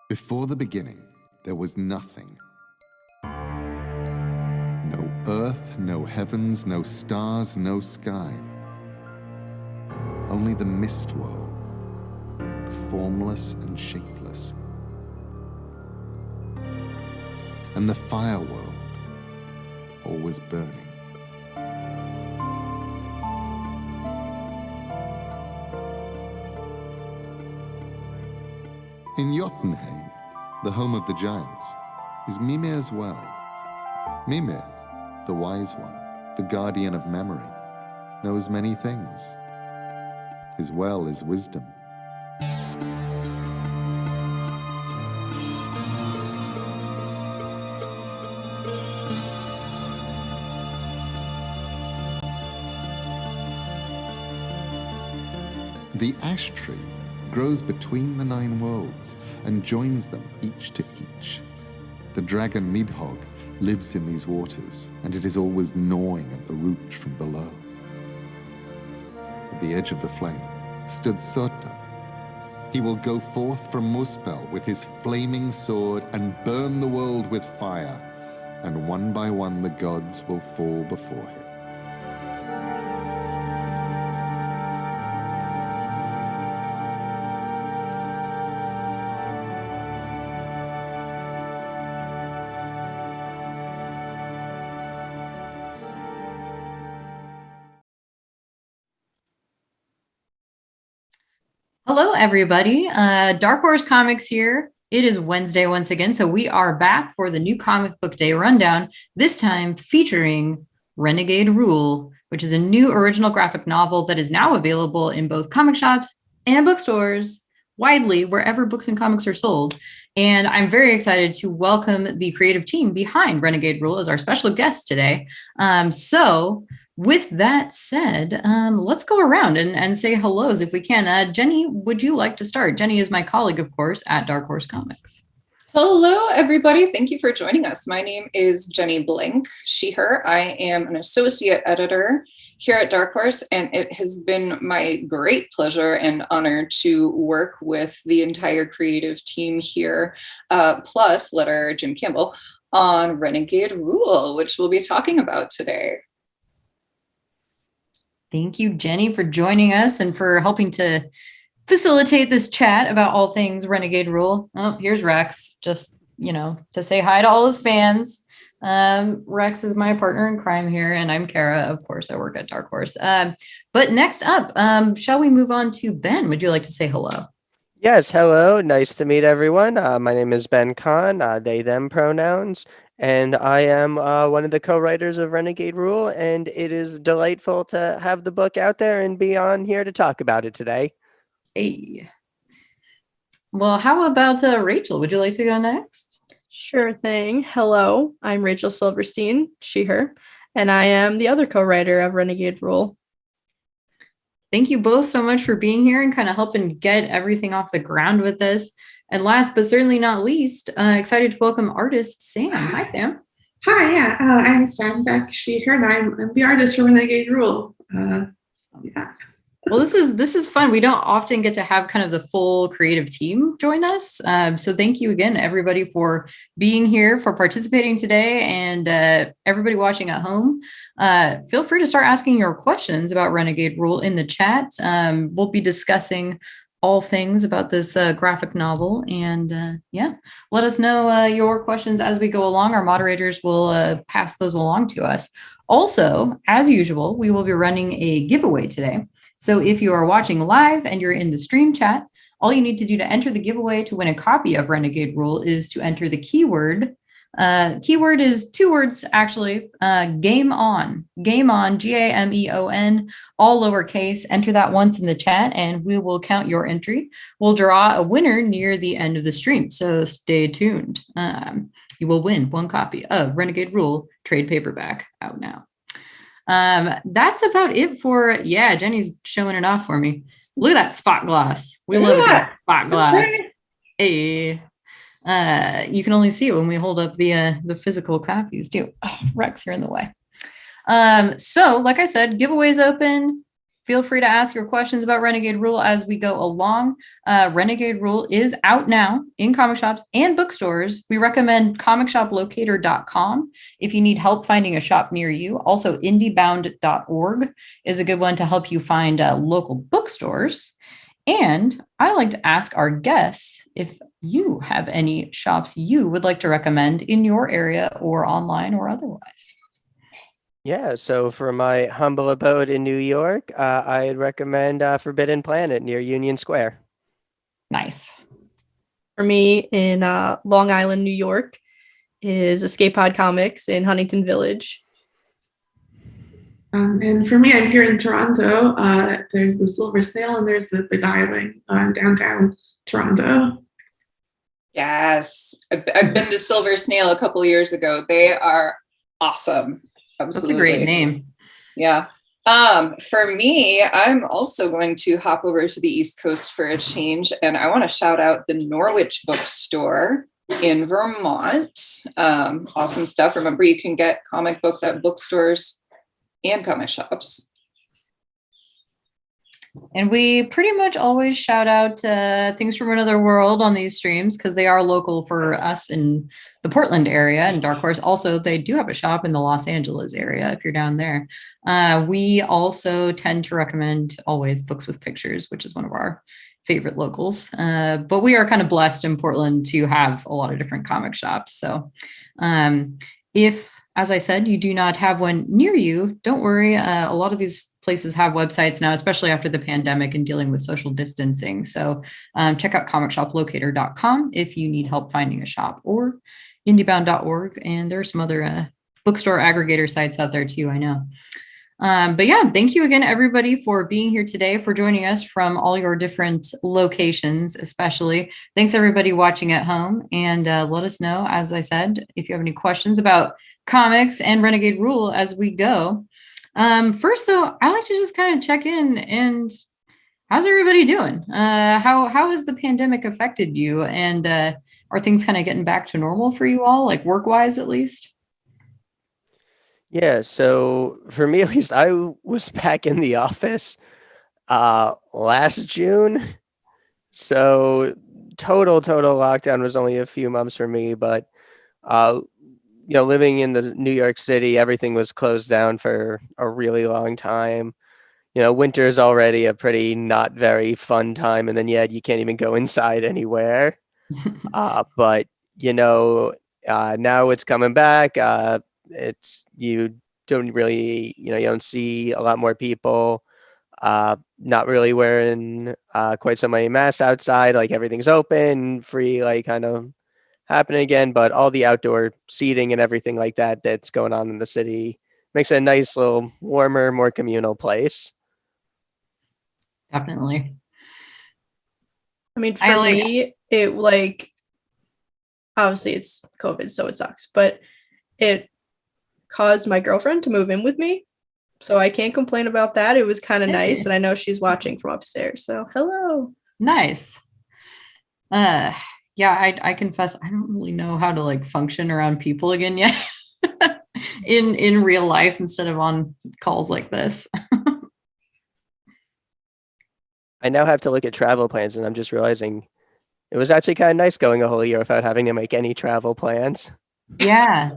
Before the beginning, there was nothing. No earth, no heavens, no stars, no sky. Only the mist world, formless and shapeless. And the fire world, always burning. In Jotunheim, the home of the giants, is Mimir's well. Mimir, the wise one, the guardian of memory, knows many things. His well is wisdom. The ash tree grows between the 9 worlds and joins them each to each. The dragon Nidhogg lives in these waters, and it is always gnawing at the root from below. At the edge of the flame stood Sota. He will go forth from Muspel with his flaming sword and burn the world with fire, and one by one the gods will fall before him. Hello, everybody. Dark Horse Comics here. It is Wednesday once again, so we are back for the new comic book day rundown, this time featuring Renegade Rule, which is a new original graphic novel that is now available in both comic shops and bookstores widely wherever books and comics are sold. And I'm very excited to welcome the creative team behind Renegade Rule as our special guest today. With that said, let's go around and say hellos if we can. Jenny, would you like to start? Jenny is my colleague, of course, at Dark Horse Comics. Hello, everybody. Thank you for joining us. My name is Jenny Blink, she, her. I am an associate editor here at Dark Horse, and it has been my great pleasure and honor to work with the entire creative team here, plus letter Jim Campbell, on Renegade Rule, which we'll be talking about today. Thank you, Jenny, for joining us and for helping to facilitate this chat about all things Renegade Rule. Oh, here's Rex, just, to say hi to all his fans. Rex is my partner in crime here, and I'm Kara. Of course, I work at Dark Horse. But next up, shall we move on to Ben? Would you like to say hello? Yes, hello. Nice to meet everyone. My name is Ben Kahn, they, them pronouns. And I am one of the co-writers of Renegade Rule, and it is delightful to have the book out there and be on here to talk about it today. Hey. Well, how about Rachel? Would you like to go next? Sure thing. Hello, I'm Rachel Silverstein, she, her, and I am the other co-writer of Renegade Rule. Thank you both so much for being here and kind of helping get everything off the ground with this. And last but certainly not least, excited to welcome artist Sam. Hi, Sam. Hi, yeah, I'm Sam Beck, she, her, and I'm the artist for Renegade Rule. Yeah. Well, this is fun. We don't often get to have kind of the full creative team join us. So thank you again, everybody, for being here, for participating today, and everybody watching at home. Feel free to start asking your questions about Renegade Rule in the chat. We'll be discussing all things about this graphic novel, and let us know your questions as we go along. Our moderators will pass those along to us. Also, as usual, we will be running a giveaway today. So if you are watching live and you're in the stream chat, all you need to do to enter the giveaway to win a copy of Renegade Rule is to enter the keyword. Keyword is 2 words, actually. Game on, GAMEON, all lowercase. Enter that once in the chat and we will count your entry. We'll draw a winner near the end of the stream, so stay tuned. You will win 1 copy of Renegade Rule trade paperback, out now. That's about it for, Jenny's showing it off for me. Look at that spot gloss. We love that spot gloss. Hey. You can only see it when we hold up the physical copies too. Oh, Rex, you're in the way. So like I said, giveaways open. feel free to ask your questions about Renegade Rule as we go along. Renegade Rule is out now in comic shops and bookstores. We recommend comicshoplocator.com if you need help finding a shop near you. Also, indiebound.org is a good one to help you find local bookstores. And I like to ask our guests if you have any shops you would like to recommend in your area or online or otherwise. Yeah, so for my humble abode in New York, I'd recommend Forbidden Planet near Union Square. Nice. For me, in Long Island, New York, is Escape Pod Comics in Huntington Village. And for me, I'm here in Toronto. There's the Silver Snail and there's the Big Island in downtown Toronto. Yes. I've been to Silver Snail a couple years ago. They are awesome. Absolutely. That's a great name. Yeah. For me, I'm also going to hop over to the East Coast for a change, and I want to shout out the Norwich Bookstore in Vermont. Awesome stuff. Remember, you can get comic books at bookstores and comic shops. And we pretty much always shout out things from another world on these streams because they are local for us in the Portland area. And Dark Horse also, they do have a shop in the Los Angeles area if you're down there. We also tend to recommend always Books with Pictures, which is one of our favorite locals. But we are kind of blessed in Portland to have a lot of different comic shops. So if, as I said, you do not have one near you, don't worry. A lot of these places have websites now, especially after the pandemic and dealing with social distancing. So check out comicshoplocator.com if you need help finding a shop, or indiebound.org. And there are some other bookstore aggregator sites out there too, I know. But yeah, thank you again, everybody, for being here today, for joining us from all your different locations, especially. Thanks, everybody watching at home. And let us know, as I said, if you have any questions about comics and Renegade Rule as we go. First, though, I like to just kind of check in and how's everybody doing? How has the pandemic affected you? And are things kind of getting back to normal for you all, like work-wise at least? Yeah, so for me at least, I was back in the office last June. So total lockdown was only a few months for me, but living in the New York City, everything was closed down for a really long time. Winter is already a pretty not very fun time, and then yet you can't even go inside anywhere. But now it's coming back. You don't really, you don't see a lot more people. Not really wearing quite so many masks outside. Like everything's open, free, like kind of happening again, but all the outdoor seating and everything like that that's going on in the city makes it a nice little warmer, more communal place. Definitely. I mean, for me, it obviously it's COVID, so it sucks, but it caused my girlfriend to move in with me. So I can't complain about that. It was kind of nice. And I know she's watching from upstairs. So hello. Nice. Yeah, I confess I don't really know how to function around people again yet in real life instead of on calls like this. I now have to look at travel plans, and I'm just realizing it was actually kind of nice going a whole year without having to make any travel plans. Yeah.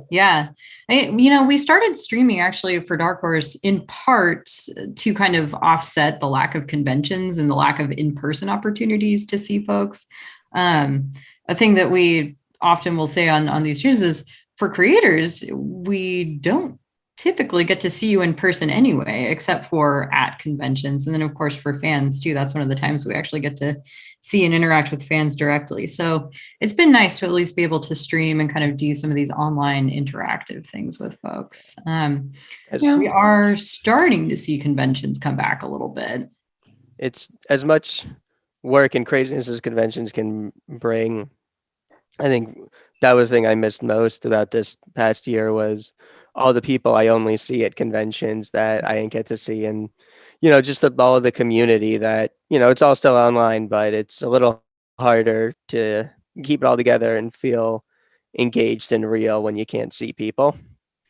We started streaming actually for Dark Horse in part to kind of offset the lack of conventions and the lack of in-person opportunities to see folks. A thing that we often will say on these streams is for creators, we don't typically get to see you in person anyway, except for at conventions. And then of course for fans too, that's one of the times we actually get to see and interact with fans directly. So it's been nice to at least be able to stream and kind of do some of these online interactive things with folks. We are starting to see conventions come back a little bit. It's as much work and craziness as conventions can bring. I think that was the thing I missed most about this past year was all the people I only see at conventions that I didn't get to see. And, just all of the community that, it's all still online, but it's a little harder to keep it all together and feel engaged and real when you can't see people.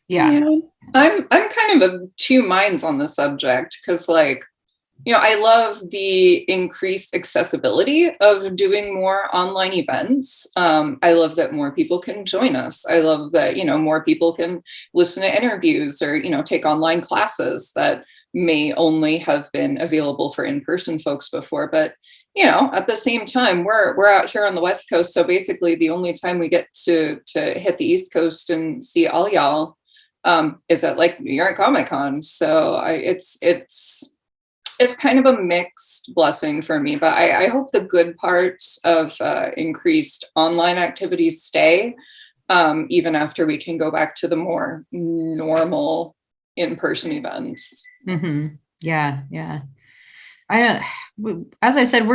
Yeah. I'm kind of of two minds on the subject because I love the increased accessibility of doing more online events. I love that more people can join us. I love that, more people can listen to interviews or, take online classes that may only have been available for in-person folks before. But, at the same time, we're out here on the West Coast. So basically the only time we get to hit the East Coast and see all y'all is at like New York Comic Con. So it's kind of a mixed blessing for me, but I hope the good parts of increased online activities stay, even after we can go back to the more normal in-person events. Mm-hmm. Yeah. As I said,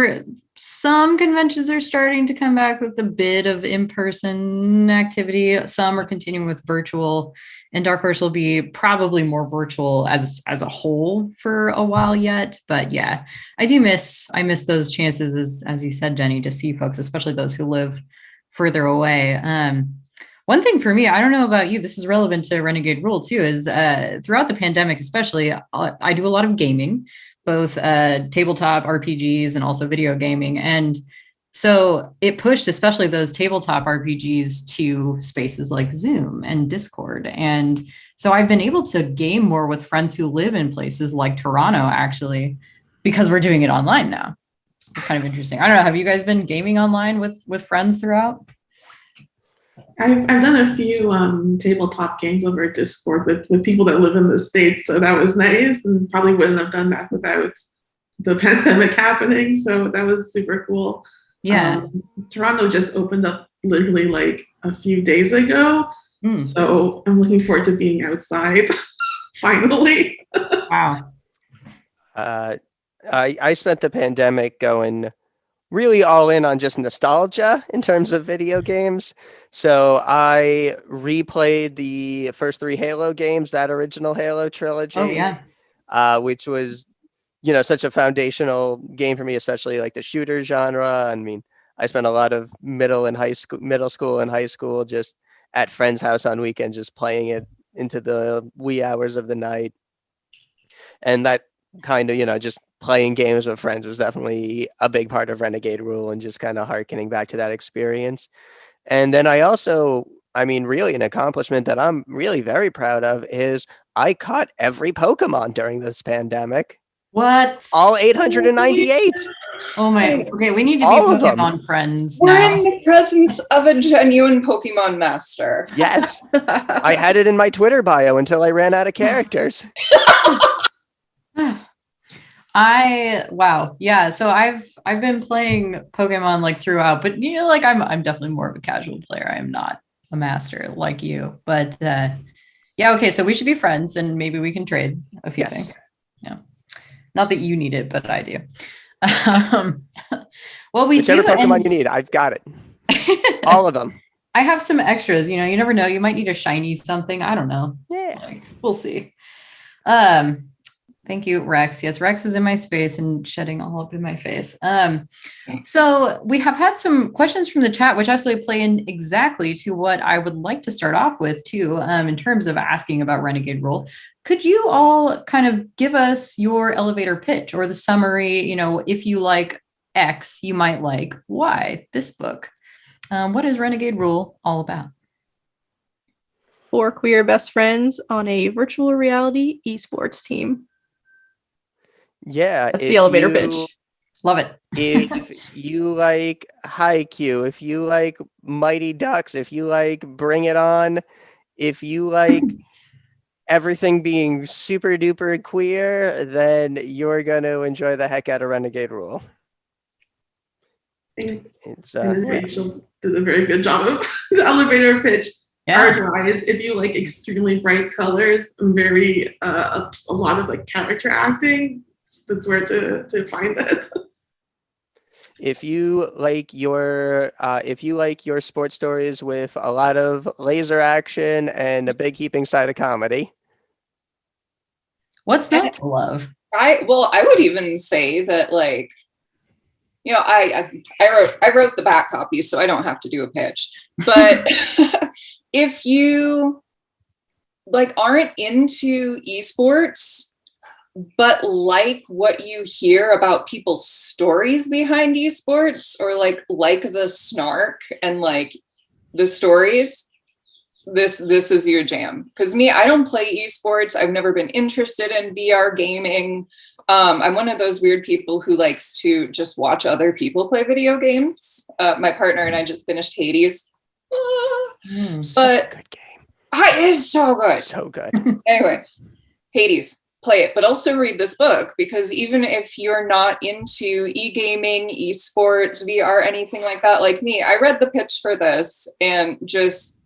some conventions are starting to come back with a bit of in-person activity. Some are continuing with virtual, and Dark Horse will be probably more virtual as a whole for a while yet. But yeah, I miss those chances, as you said, Jenny, to see folks, especially those who live further away. One thing for me, I don't know about you, this is relevant to Renegade Rule too, is throughout the pandemic, especially, I do a lot of gaming, both tabletop RPGs and also video gaming. And so it pushed especially those tabletop RPGs to spaces like Zoom and Discord. And so I've been able to game more with friends who live in places like Toronto, actually, because we're doing it online now. It's kind of interesting. I don't know. Have you guys been gaming online with friends throughout? I've done a few tabletop games over Discord with people that live in the States, so that was nice, and probably wouldn't have done that without the pandemic happening. So that was super cool. Yeah. Toronto just opened up literally like a few days ago, so I'm looking forward to being outside finally. Wow. I spent the pandemic going really all in on just nostalgia in terms of video games. So I replayed the first 3 Halo games, that original Halo trilogy. Oh yeah. Which was, such a foundational game for me, especially like the shooter genre. I mean, I spent a lot of middle school and high school just at friends' house on weekends, just playing it into the wee hours of the night. And that kind of, just playing games with friends was definitely a big part of Renegade Rule, and just kind of hearkening back to that experience. And then I also, really an accomplishment that I'm really very proud of is I caught every Pokemon during this pandemic. What? All 898. Oh my. Okay, we need to All be of Pokemon them. friends We're now. in the presence of a genuine Pokemon master. Yes. I had it in my Twitter bio until I ran out of characters. Wow. Yeah. So I've been playing Pokemon like throughout, but like I'm definitely more of a casual player. I am not a master like you. But yeah, okay. So we should be friends, and maybe we can trade a few things. Yeah. Not that you need it, but I do. Well, Whichever Pokemon you need, I've got it. All of them. I have some extras. You never know. You might need a shiny something. I don't know. Yeah. We'll see. Thank you, Rex. Yes, Rex is in my space and shedding all up in my face. So we have had some questions from the chat, which actually play in exactly to what I would like to start off with too, in terms of asking about Renegade Rule. Could you all kind of give us your elevator pitch or the summary? If you like X, you might like Y, this book. What is Renegade Rule all about? 4 queer best friends on a virtual reality esports team. Yeah. That's the elevator pitch. Love it. If you like Haikyuu, if you like Mighty Ducks, if you like Bring It On, if you like everything being super duper queer, then you're going to enjoy the heck out of Renegade Rule. Rachel did a very good job of the elevator pitch. Art-wise, if you like extremely bright colors, very a lot of like character acting, that's where to find that. If you like your sports stories with a lot of laser action and a big heaping side of comedy, what's not to love? I would even say that, like, I wrote the back copy, so I don't have to do a pitch. But if you like aren't into esports, but like what you hear about people's stories behind esports, or like the snark and like the stories, this is your jam. Because me, I don't play esports. I've never been interested in VR gaming. I'm one of those weird people who likes to just watch other people play video games. My partner and I just finished Hades. Such a good game. It's so good. So good. Anyway, Hades, play it, but also read this book, because even if you're not into e-gaming, esports, VR, anything like that, like me, I read the pitch for this and just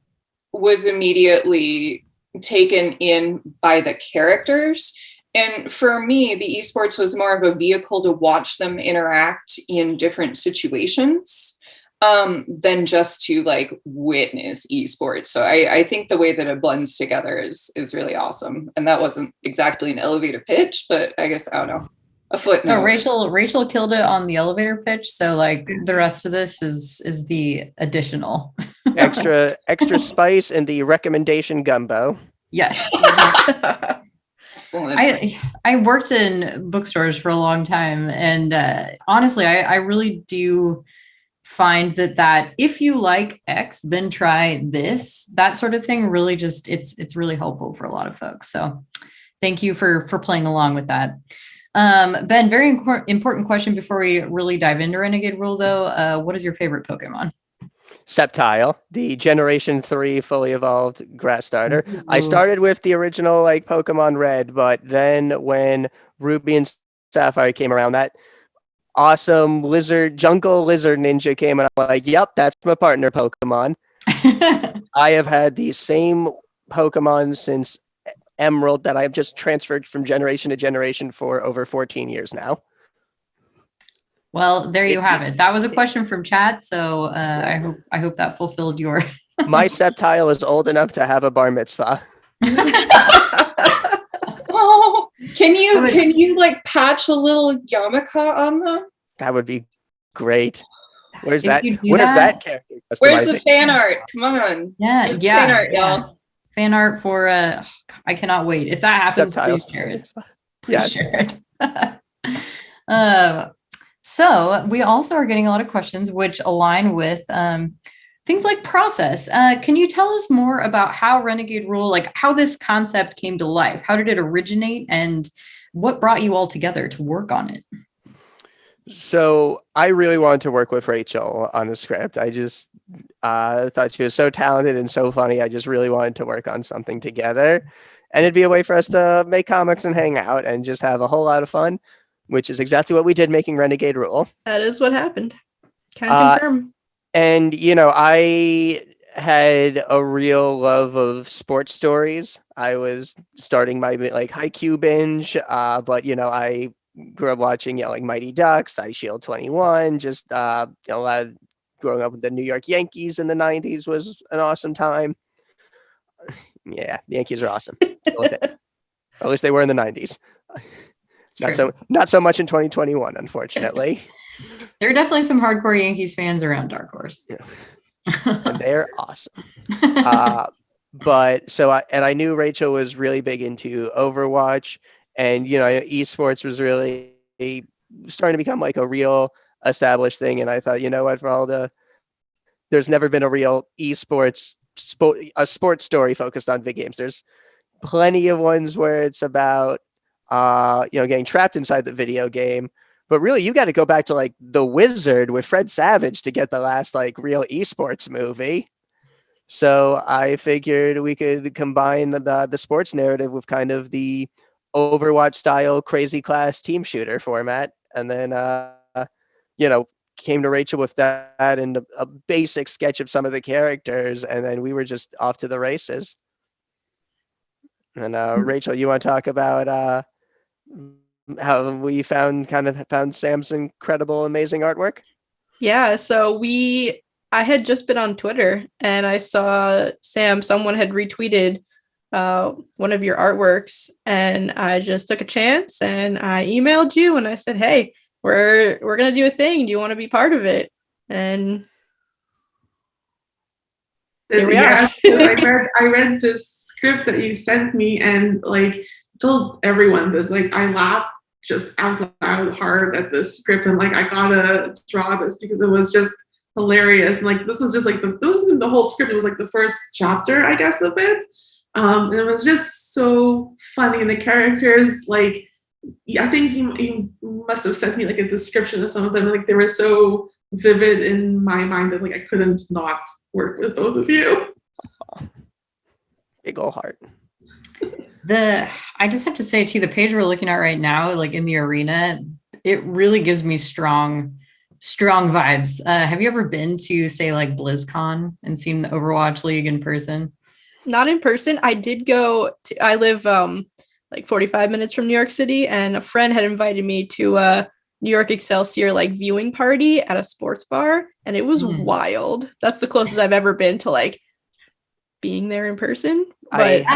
was immediately taken in by the characters. And for me, the esports was more of a vehicle to watch them interact in different situations than just to like witness esports. So I think the way that it blends together is really awesome. And that wasn't exactly an elevator pitch, but I guess, I don't know, a footnote. No, Rachel killed it on the elevator pitch. So like the rest of this is the additional extra spice in the recommendation gumbo. Yes. I worked in bookstores for a long time, and honestly, I really do find that if you like X, then try this. That sort of thing really just it's really helpful for a lot of folks. So thank you for playing along with that. Ben, very important question before we really dive into Renegade Rule, though. What is your favorite Pokemon? Sceptile, the Generation 3 fully evolved grass starter. Ooh. I started with the original like Pokemon Red, but then when Ruby and Sapphire came around, that awesome jungle lizard ninja came, and I'm like, yep, that's my partner Pokemon. I have had the same Pokemon since Emerald that I've just transferred from generation to generation for over 14 years now. Well, there you have it. That was a question from chat, so I hope that fulfilled your. My Sceptile is old enough to have a bar mitzvah. Oh, can you like patch a little yarmulke on them? That would be great. Where's that? Where's that character? Where's the fan art? Come on. Yeah. Fan art, y'all. Fan art for I cannot wait. If that happens, please share it. Please share it. So we also are getting a lot of questions which align with things like process. Can you tell us more about how Renegade Rule, like how this concept came to life? How did it originate, and what brought you all together to work on it? So I really wanted to work with Rachel on a script. I just thought she was so talented and so funny. I just really wanted to work on something together, and it'd be a way for us to make comics and hang out and just have a whole lot of fun, which is exactly what we did making Renegade Rule. That is what happened. Can confirm. And, I had a real love of sports stories. I was starting my like Haikyuu binge, but, I grew up watching, like Mighty Ducks, Ice Shield 21, just, a lot of growing up with the New York Yankees in the 90s was an awesome time. Yeah, the Yankees are awesome. At least they were in the 90s. Not so much in 2021, unfortunately. There are definitely some hardcore Yankees fans around Dark Horse. Yeah. And they're awesome. But I knew Rachel was really big into Overwatch, and esports was really starting to become like a real established thing. And I thought, there's never been a real esports sports story focused on video games. There's plenty of ones where it's about getting trapped inside the video game. But really, you got to go back to like The Wizard with Fred Savage to get the last like real esports movie. So I figured we could combine the sports narrative with kind of the Overwatch style crazy class team shooter format. And then, came to Rachel with that and a basic sketch of some of the characters. And then we were just off to the races. And Rachel, you want to talk about how we found Sam's incredible, amazing artwork? Yeah, so I had just been on Twitter and I saw someone had retweeted one of your artworks, and I just took a chance and I emailed you and I said, hey, we're gonna do a thing. Do you want to be part of it? And here we are. I read this script that you sent me, and like told everyone this, like I laughed just out loud hard at this script. I'm like, I gotta draw this because it was just hilarious. And like this was just like this wasn't the whole script, it was like the first chapter, I guess, of it. And it was just so funny. And the characters, like I think you must have sent me like a description of some of them. Like they were so vivid in my mind that like I couldn't not work with both of you. Big ol' heart. I just have to say too, the page we're looking at right now, like in the arena, it really gives me strong vibes. Have you ever been to say like BlizzCon and seen the Overwatch League in person? Not in person. I did go to, I live like 45 minutes from New York City, and a friend had invited me to a New York Excelsior like viewing party at a sports bar, and it was wild. That's the closest I've ever been to like being there in person. But it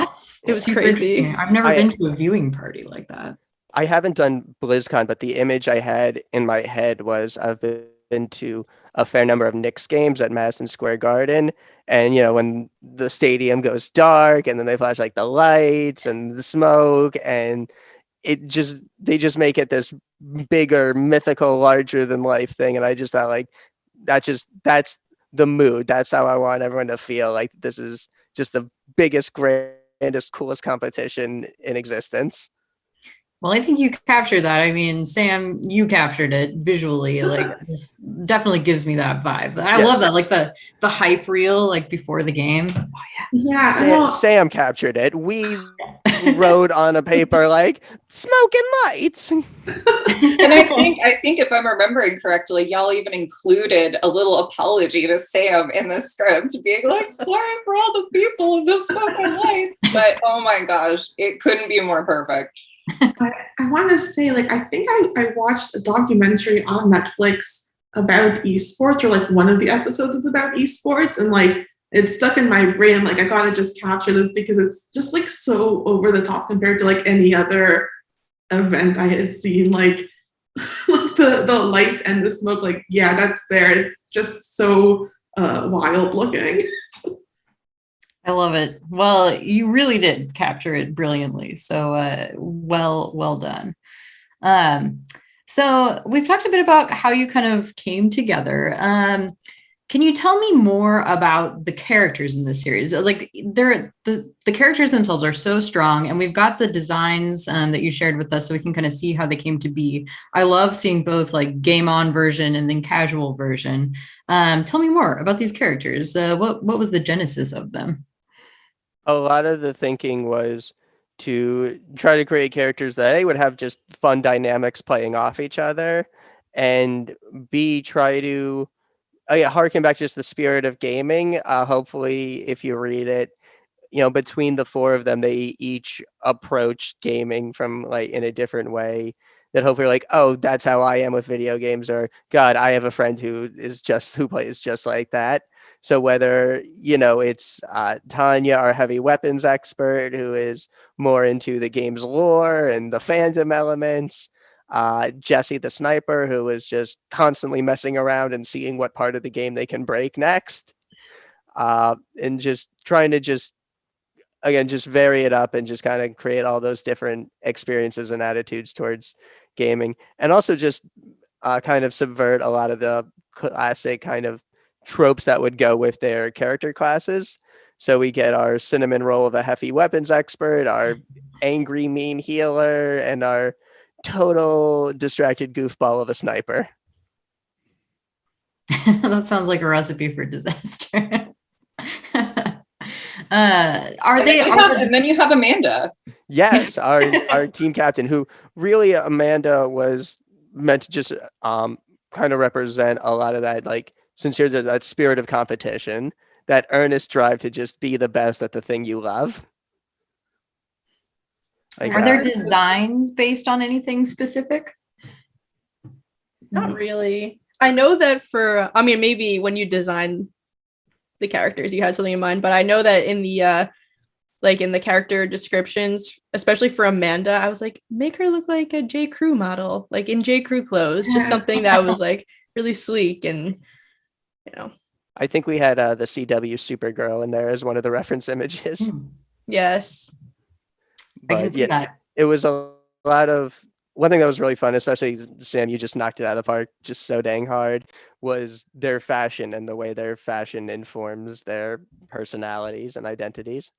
was crazy. I've never been to a viewing party like that. I haven't done BlizzCon, but the image I had in my head was I've been to a fair number of Knicks games at Madison Square Garden. And, when the stadium goes dark and then they flash like the lights and the smoke, and they just make it this bigger, mythical, larger than life thing. And I just thought like, that's the mood. That's how I want everyone to feel. Like this is just the biggest, grandest, coolest competition in existence. Well, I think you captured that. I mean, Sam, you captured it visually. Like, this definitely gives me that vibe. I love that, like the hype reel, like before the game. Oh yeah. Sam captured it. We wrote on a paper like smoke and lights. And I think if I'm remembering correctly, y'all even included a little apology to Sam in the script, being like, "Sorry for all the people in the smoke and lights," but oh my gosh, it couldn't be more perfect. I want to say, like, I think I watched a documentary on Netflix about esports, or like one of the episodes is about esports, and like it stuck in my brain. Like I gotta just capture this because it's just like so over the top compared to like any other event I had seen. Like the lights and the smoke, like yeah, that's there. It's just so wild looking. I love it. Well, you really did capture it brilliantly. So well done. So we've talked a bit about how you kind of came together. Can you tell me more about the characters in this series? Like the characters themselves are so strong, and we've got the designs that you shared with us so we can kind of see how they came to be. I love seeing both like game on version and then casual version. Tell me more about these characters. What was the genesis of them? A lot of the thinking was to try to create characters that A, would have just fun dynamics playing off each other, and B, try to harken back to just the spirit of gaming. Hopefully, if you read it, between the four of them, they each approach gaming from like in a different way. That hopefully like, oh, that's how I am with video games, or God, I have a friend who plays just like that. So whether, it's Tanya, our heavy weapons expert, who is more into the game's lore and the fandom elements, Jesse, the sniper, who is just constantly messing around and seeing what part of the game they can break next, and just trying to just vary it up and just kind of create all those different experiences and attitudes towards gaming, and also just kind of subvert a lot of the classic kind of tropes that would go with their character classes. So we get our cinnamon roll of a heavy weapons expert, our angry mean healer, and our total distracted goofball of a sniper. That sounds like a recipe for disaster. And then you have Amanda. Yes, our team captain, who really Amanda was meant to just kind of represent a lot of that, like, sincere, that spirit of competition, that earnest drive to just be the best at the thing you love. Like, are there designs based on anything specific? Not really. I know that maybe when you design the characters, you had something in mind, but I know that in the in the character descriptions, especially for Amanda, I was like, make her look like a J. Crew model, like in J. Crew clothes, just something that was like really sleek and, I think we had the CW Supergirl in there as one of the reference images. Yes. I can see that. it was a lot of one thing that was really fun, especially Sam, you just knocked it out of the park just so dang hard, was their fashion and the way their fashion informs their personalities and identities.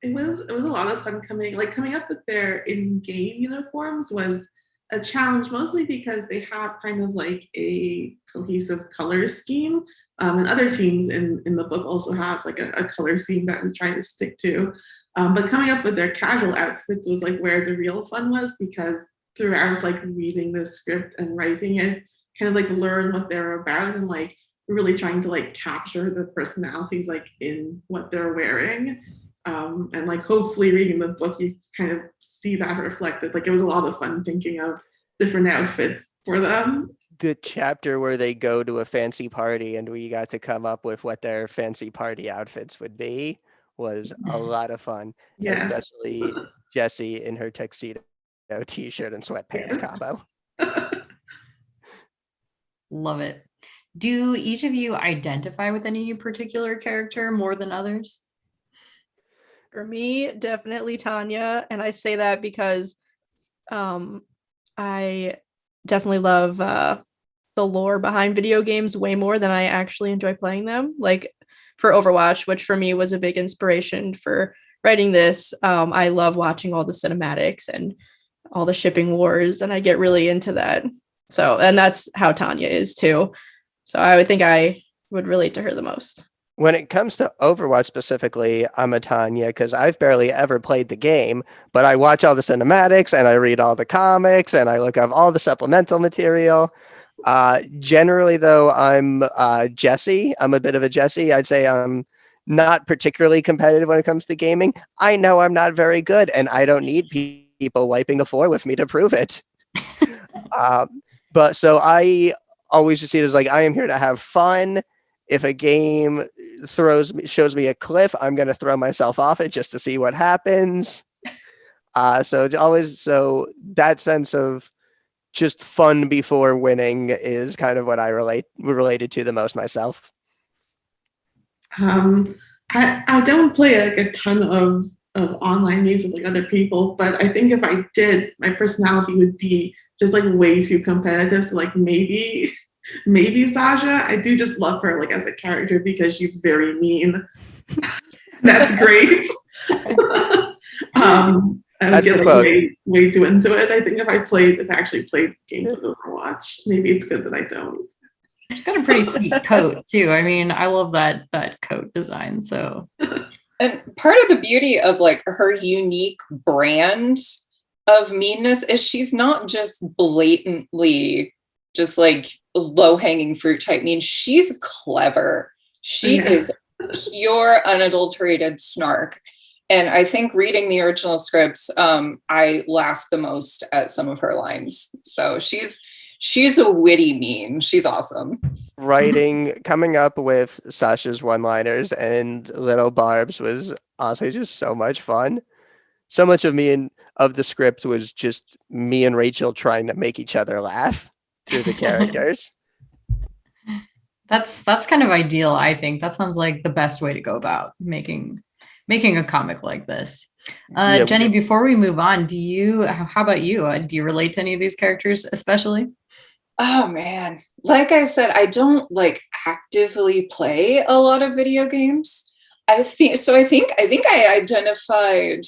It was a lot of fun coming up with their in-game uniforms was a challenge, mostly because they have kind of like a cohesive color scheme. And other teams in the book also have like a color scheme that we try to stick to. But coming up with their casual outfits was like where the real fun was, because throughout like reading the script and writing it, kind of like learn what they're about and like really trying to like capture the personalities like in what they're wearing. And like hopefully reading the book, you kind of see that reflected. Like it was a lot of fun thinking of different outfits for them. The chapter where they go to a fancy party and we got to come up with what their fancy party outfits would be was a lot of fun, Yes. especially Jessie in her tuxedo t-shirt and sweatpants combo. Love it. Do each of you identify with any particular character more than others? For me, definitely Tanya. And I say that because I definitely love the lore behind video games way more than I actually enjoy playing them. Like for Overwatch, which for me was a big inspiration for writing this. I love watching all the cinematics and all the shipping wars, and I get really into that. So, and that's how Tanya is too. So I would think I would relate to her the most. When it comes to Overwatch specifically, I'm a Tanya because I've barely ever played the game, but I watch all the cinematics and I read all the comics and I look up all the supplemental material. Generally, though, I'm Jessie. I'm a bit of a Jessie. I'd say I'm not particularly competitive when it comes to gaming. I know I'm not very good, and I don't need people wiping the floor with me to prove it. But so I always just see it as like I am here to have fun. If a game shows me a cliff, I'm going to throw myself off it just to see what happens. So that sense of just fun before winning is kind of what I related to the most myself. I don't play like a ton of online games with like other people, but I think if I did, my personality would be just like way too competitive. So like maybe Sasha. I do just love her like as a character because she's very mean. That's great. I would get like way too into it. I think if I actually played games of Overwatch, maybe it's good that I don't. She's got a pretty sweet coat too. I mean, I love that coat design. So, and part of the beauty of like her unique brand of meanness is she's not just blatantly just like low-hanging fruit type mean. She's clever. She is pure unadulterated snark. And I think reading the original scripts, I laughed the most at some of her lines. So she's a witty mean. She's awesome. Coming up with Sasha's one-liners and little barbs was also just so much fun. So much of the script was just me and Rachel trying to make each other laugh through the characters. That's kind of ideal, I think. That sounds like the best way to go about making a comic like this. Jenny, before we move on, how about you? Do you relate to any of these characters especially? Oh man, like I said, I don't like actively play a lot of video games. I think I identified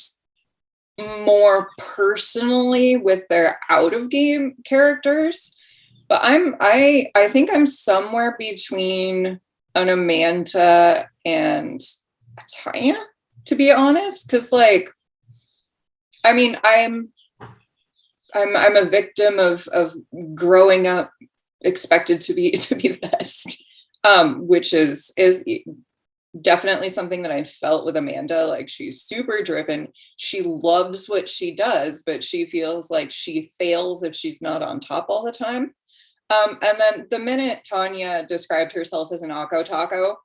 more personally with their out of game characters, but I think I'm somewhere between an Amanda and a Tanya, to be honest, because like, I mean, I'm a victim of growing up expected to be the best, which is definitely something that I felt with Amanda. Like she's super driven. She loves what she does, but she feels like she fails if she's not on top all the time. And then the minute Tanya described herself as an Akko Taco,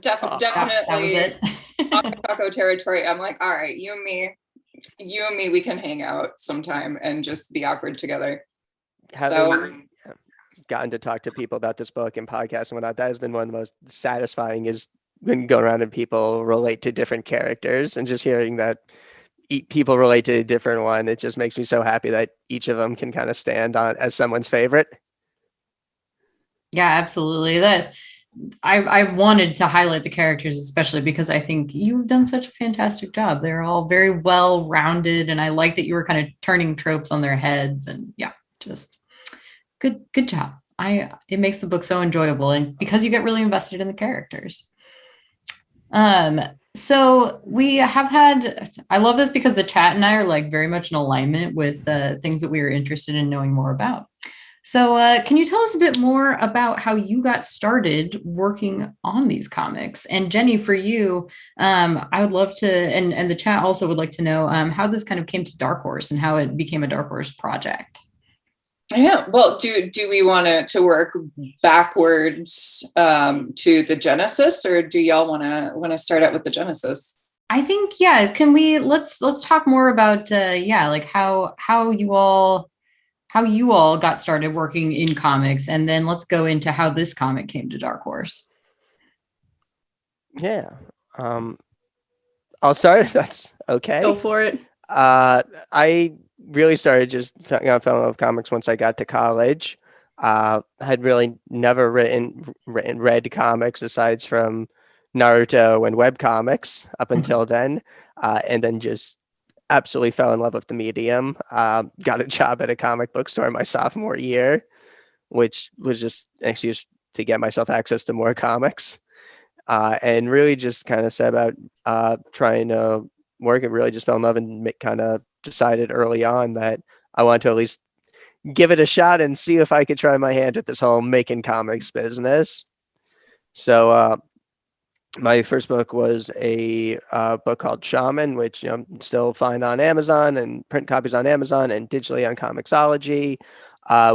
definitely that was it. Akko Taco territory. I'm like, all right, you and me, we can hang out sometime and just be awkward together. Gotten to talk to people about this book and podcasts and whatnot, that has been one of the most satisfying is when going around and people relate to different characters, and just hearing that people relate to a different one, it just makes me so happy that each of them can kind of stand on as someone's favorite. Yeah, absolutely. I wanted to highlight the characters, especially because I think you've done such a fantastic job. They're all very well rounded, and I like that you were kind of turning tropes on their heads. And yeah, just good job. It makes the book so enjoyable, and because you get really invested in the characters. So we have had, I love this because the chat and I are like very much in alignment with things that we are interested in knowing more about. So can you tell us a bit more about how you got started working on these comics? And Jenny, for you, I would love to, and the chat also would like to know how this kind of came to Dark Horse and how it became a Dark Horse project. Yeah, well, do we want to work backwards to the Genesis, or do y'all want to start out with the Genesis? I think, yeah, can we, let's talk more about, like how you all got started working in comics, and then let's go into how this comic came to Dark Horse. Yeah. I'll start if that's okay. Go for it. I really started just fell in love with comics once I got to college. Had really never read comics aside from Naruto and webcomics up until then, and then just absolutely fell in love with the medium. Got a job at a comic book store my sophomore year, which was just an excuse to get myself access to more comics, and really just kind of set about trying to work, and really just fell in love and kind of decided early on that I wanted to at least give it a shot and see if I could try my hand at this whole making comics business. So my first book was a book called Shaman, which still find on Amazon, and print copies on Amazon and digitally on Comixology.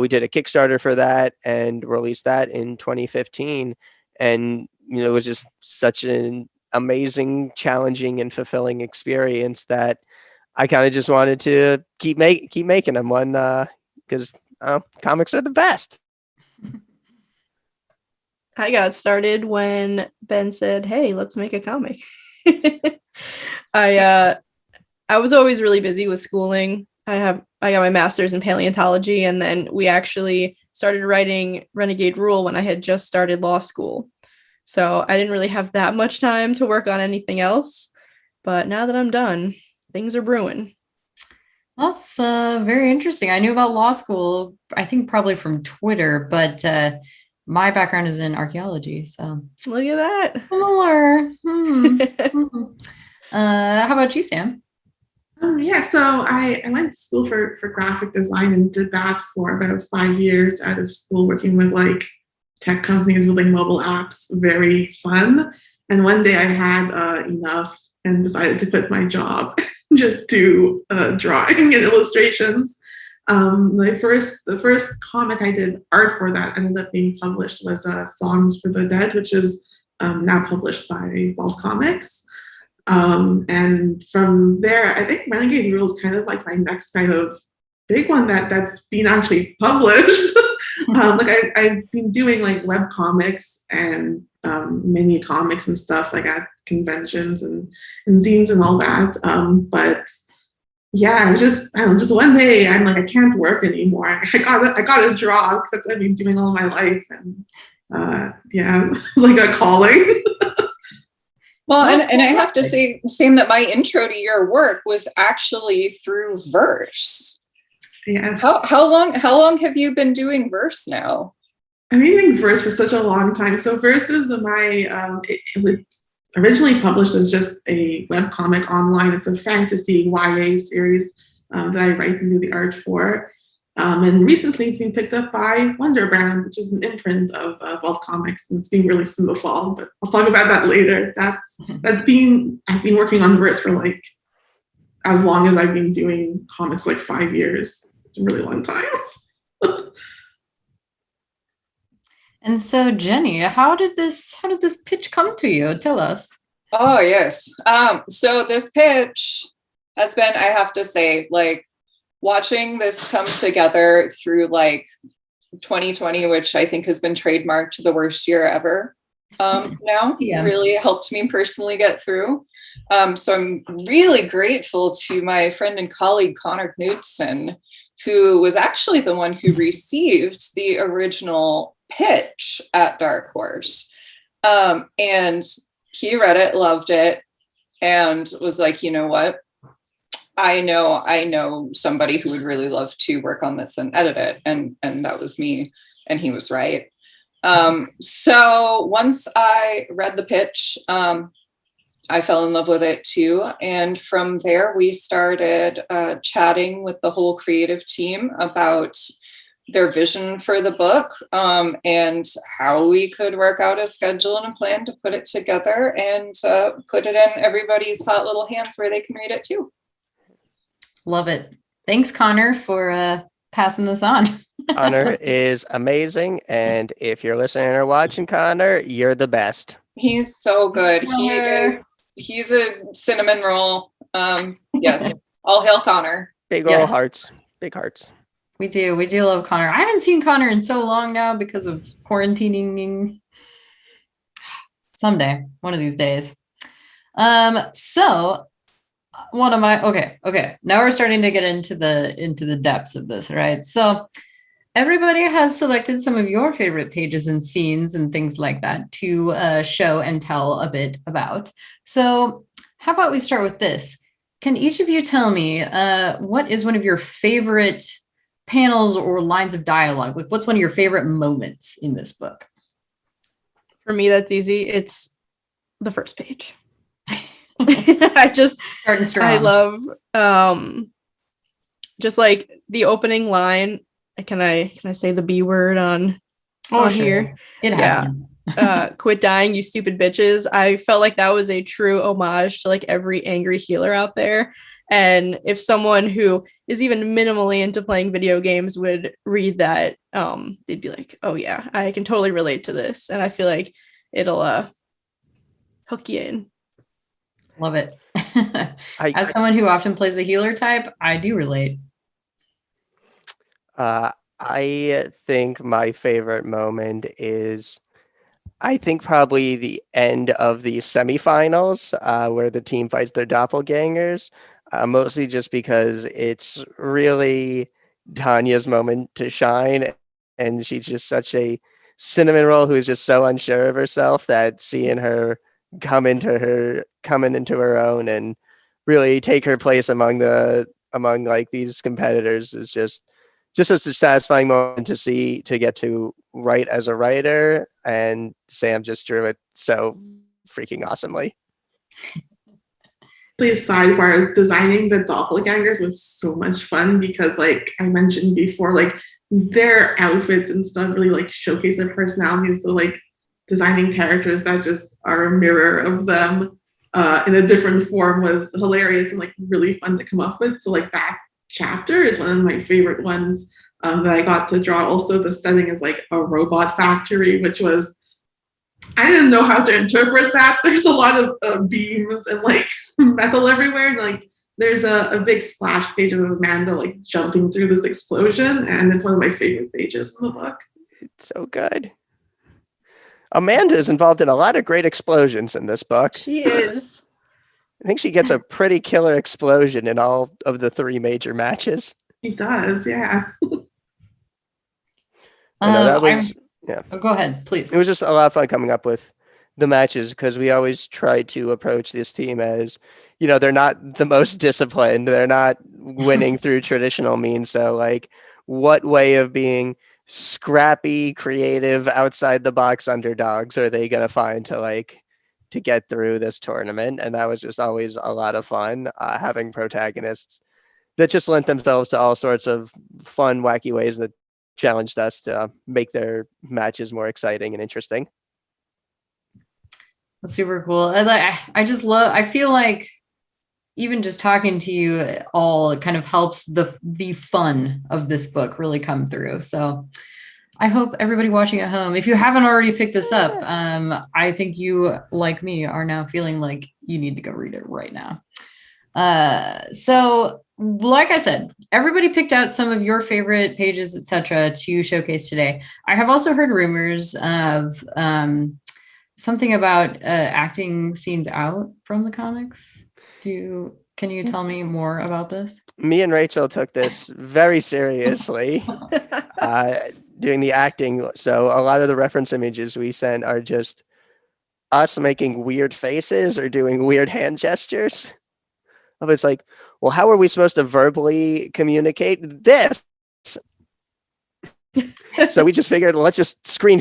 We did a Kickstarter for that and released that in 2015. And it was just such an amazing, challenging, and fulfilling experience that I kind of just wanted to keep making them. One because comics are the best. I got started when Ben said, "Hey, let's make a comic." I was always really busy with schooling. I got my master's in paleontology, and then we actually started writing Renegade Rule when I had just started law school. So I didn't really have that much time to work on anything else. But now that I'm done, things are brewing. That's very interesting. I knew about law school, I think probably from Twitter, but my background is in archaeology. So look at that. Similar. How about you, Sam? So I went to school for graphic design and did that for about 5 years out of school, working with like tech companies building mobile apps. Very fun. And one day I had enough and decided to quit my job just do drawing and illustrations. The first comic I did art for that ended up being published was Songs for the Dead, which is now published by Vault Comics. And from there, I think Renegade Rule is kind of like my next kind of big one that's been actually published. I've been doing like web comics and mini comics and stuff like at conventions and zines and all that. But yeah, just one day I'm like, I can't work anymore. I gotta draw because that's what I've been doing all my life. And it was like a calling. Well, and I have to say, Sam, that my intro to your work was actually through verse. Yes. How long have you been doing verse now? I've been doing verse for such a long time. So verse is it was originally published as just a webcomic online. It's a fantasy YA series that I write and do the art for. And recently it's been picked up by Wonder Brand, which is an imprint of Vault Comics, and it's being released in the fall, but I'll talk about that later. I've been working on verse for like as long as I've been doing comics, like 5 years. It's a really long time. And so, Jenny, how did this pitch come to you? Tell us. Oh, yes. So this pitch has been, I have to say, like watching this come together through like 2020, which I think has been trademarked the worst year ever. now. Yeah. Really helped me personally get through. So I'm really grateful to my friend and colleague Connor Knudsen, who was actually the one who received the original pitch at Dark Horse. And he read it, loved it, and was like, you know what? I know somebody who would really love to work on this and edit it. And that was me. And he was right. So once I read the pitch, I fell in love with it too. And from there, we started chatting with the whole creative team about their vision for the book, and how we could work out a schedule and a plan to put it together and put it in everybody's hot little hands where they can read it too. Love it. Thanks, Connor, for passing this on. Connor is amazing. And if you're listening or watching, Connor, you're the best. He's so good. He's a cinnamon roll. Yes. All hail Connor. Big old hearts. Big hearts. We do love Connor. I haven't seen Connor in so long now because of quarantining. Someday, one of these days. So one of my okay. Now we're starting to get into the depths of this, right? So everybody has selected some of your favorite pages and scenes and things like that to show and tell a bit about. So how about we start with this? Can each of you tell me what is one of your favorite panels or lines of dialogue? Like, what's one of your favorite moments in this book? For me, that's easy. It's the first page. Starting strong. I love just like the opening line. Can I say the B word on here? It happens. Quit dying, you stupid bitches. I felt like that was a true homage to like every angry healer out there. And if someone who is even minimally into playing video games would read that, they'd be like, oh yeah, I can totally relate to this. And I feel like it'll hook you in. Love it. As someone who often plays the healer type, I do relate. I think my favorite moment is, I think probably the end of the semifinals, where the team fights their doppelgangers, mostly just because it's really Tanya's moment to shine, and she's just such a cinnamon roll who's just so unsure of herself that seeing her come into her own and really take her place among like these competitors is just such a satisfying moment to get to write as a writer, and Sam just drew it so freaking awesomely. Please, sidebar, designing the doppelgangers was so much fun because, like I mentioned before, like their outfits and stuff really like showcase their personalities. So like designing characters that just are a mirror of them in a different form was hilarious and like really fun to come up with. So like that chapter is one of my favorite ones that I got to draw. Also, the setting is like a robot factory, which was, I didn't know how to interpret that. There's a lot of beams and like metal everywhere. And, like there's a big splash page of Amanda like jumping through this explosion, and it's one of my favorite pages in the book. It's so good. Amanda is involved in a lot of great explosions in this book. She is. I think she gets a pretty killer explosion in all of the 3 major matches. She does, yeah. Go ahead, please. It was just a lot of fun coming up with the matches because we always try to approach this team as, they're not the most disciplined. They're not winning through traditional means. So like, what way of being scrappy, creative, outside the box underdogs are they going to find to get through this tournament? And that was just always a lot of fun, having protagonists that just lent themselves to all sorts of fun, wacky ways that challenged us to make their matches more exciting and interesting. That's super cool. I feel like even just talking to you all kind of helps the fun of this book really come through. So I hope everybody watching at home, if you haven't already picked this up, I think you, like me, are now feeling like you need to go read it right now. So like I said, everybody picked out some of your favorite pages, etc., to showcase today. I have also heard rumors of something about acting scenes out from the comics. Can you tell me more about this? Me and Rachel took this very seriously, doing the acting. So a lot of the reference images we sent are just us making weird faces or doing weird hand gestures. It's like, well, how are we supposed to verbally communicate this? So we just figured, let's just screen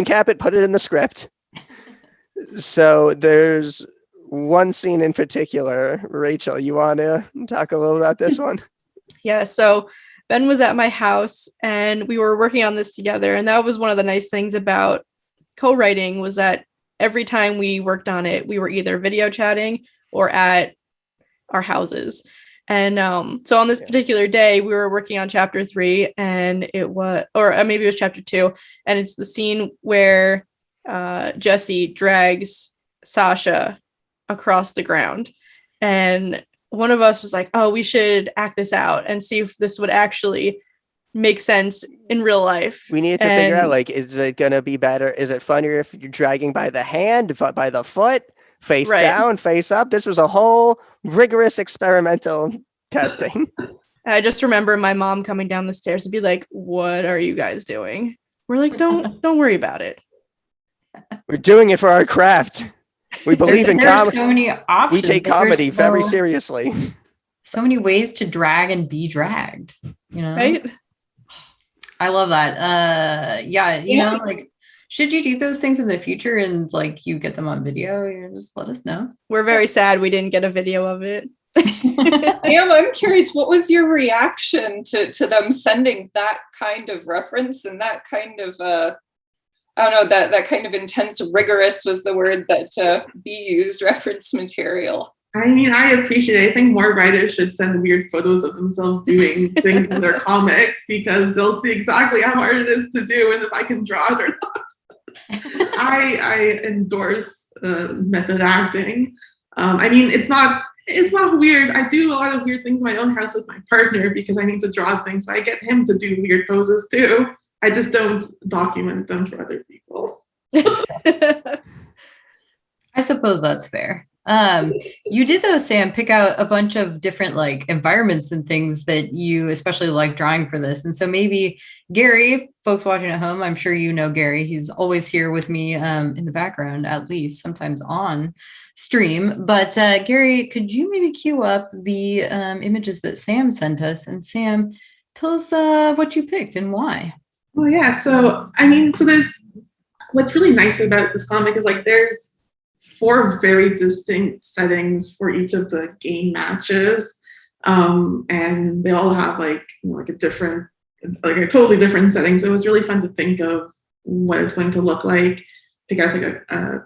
cap it, put it in the script. So there's one scene in particular. Rachel, you want to talk a little about this one? Yeah, so Ben was at my house and we were working on this together. And that was one of the nice things about co-writing, was that every time we worked on it, we were either video chatting or at our houses. And so on this particular day, we were working on chapter 3, and it was, or maybe it was chapter 2, and it's the scene where Jesse drags Sasha across the ground. And one of us was like, oh, we should act this out and see if this would actually make sense in real life. We needed to figure out, like, is it going to be better? Is it funnier if you're dragging by the hand, by the foot, face down, face up? This was a whole rigorous experimental testing. I just remember my mom coming down the stairs and be like, what are you guys doing? We're like, don't worry about it. We're doing it for our craft. We believe in comedy. So many options. We take comedy very seriously. So many ways to drag and be dragged, you know? Right? I love that. You know, like, should you do those things in the future and like you get them on video, you just let us know. We're very sad we didn't get a video of it. I'm curious, what was your reaction to them sending that kind of reference and that kind of I don't know, that kind of intense, rigorous was the word that be used, reference material? I mean, I appreciate it. I think more writers should send weird photos of themselves doing things in their comic, because they'll see exactly how hard it is to do and if I can draw it or not. I endorse method acting. I mean, it's not weird. I do a lot of weird things in my own house with my partner because I need to draw things. So I get him to do weird poses too. I just don't document them for other people. I suppose that's fair. You did though, Sam, pick out a bunch of different like environments and things that you especially like drawing for this. And so maybe Gary, folks watching at home, I'm sure you know Gary. He's always here with me in the background, at least sometimes on stream. But Gary, could you maybe cue up the images that Sam sent us? And Sam, tell us what you picked and why. Well, yeah. So, I mean, so there's, what's really nice about this comic is like there's 4 very distinct settings for each of the game matches. And they all have like, you know, like a totally different setting. So it was really fun to think of what it's going to look like, pick out like a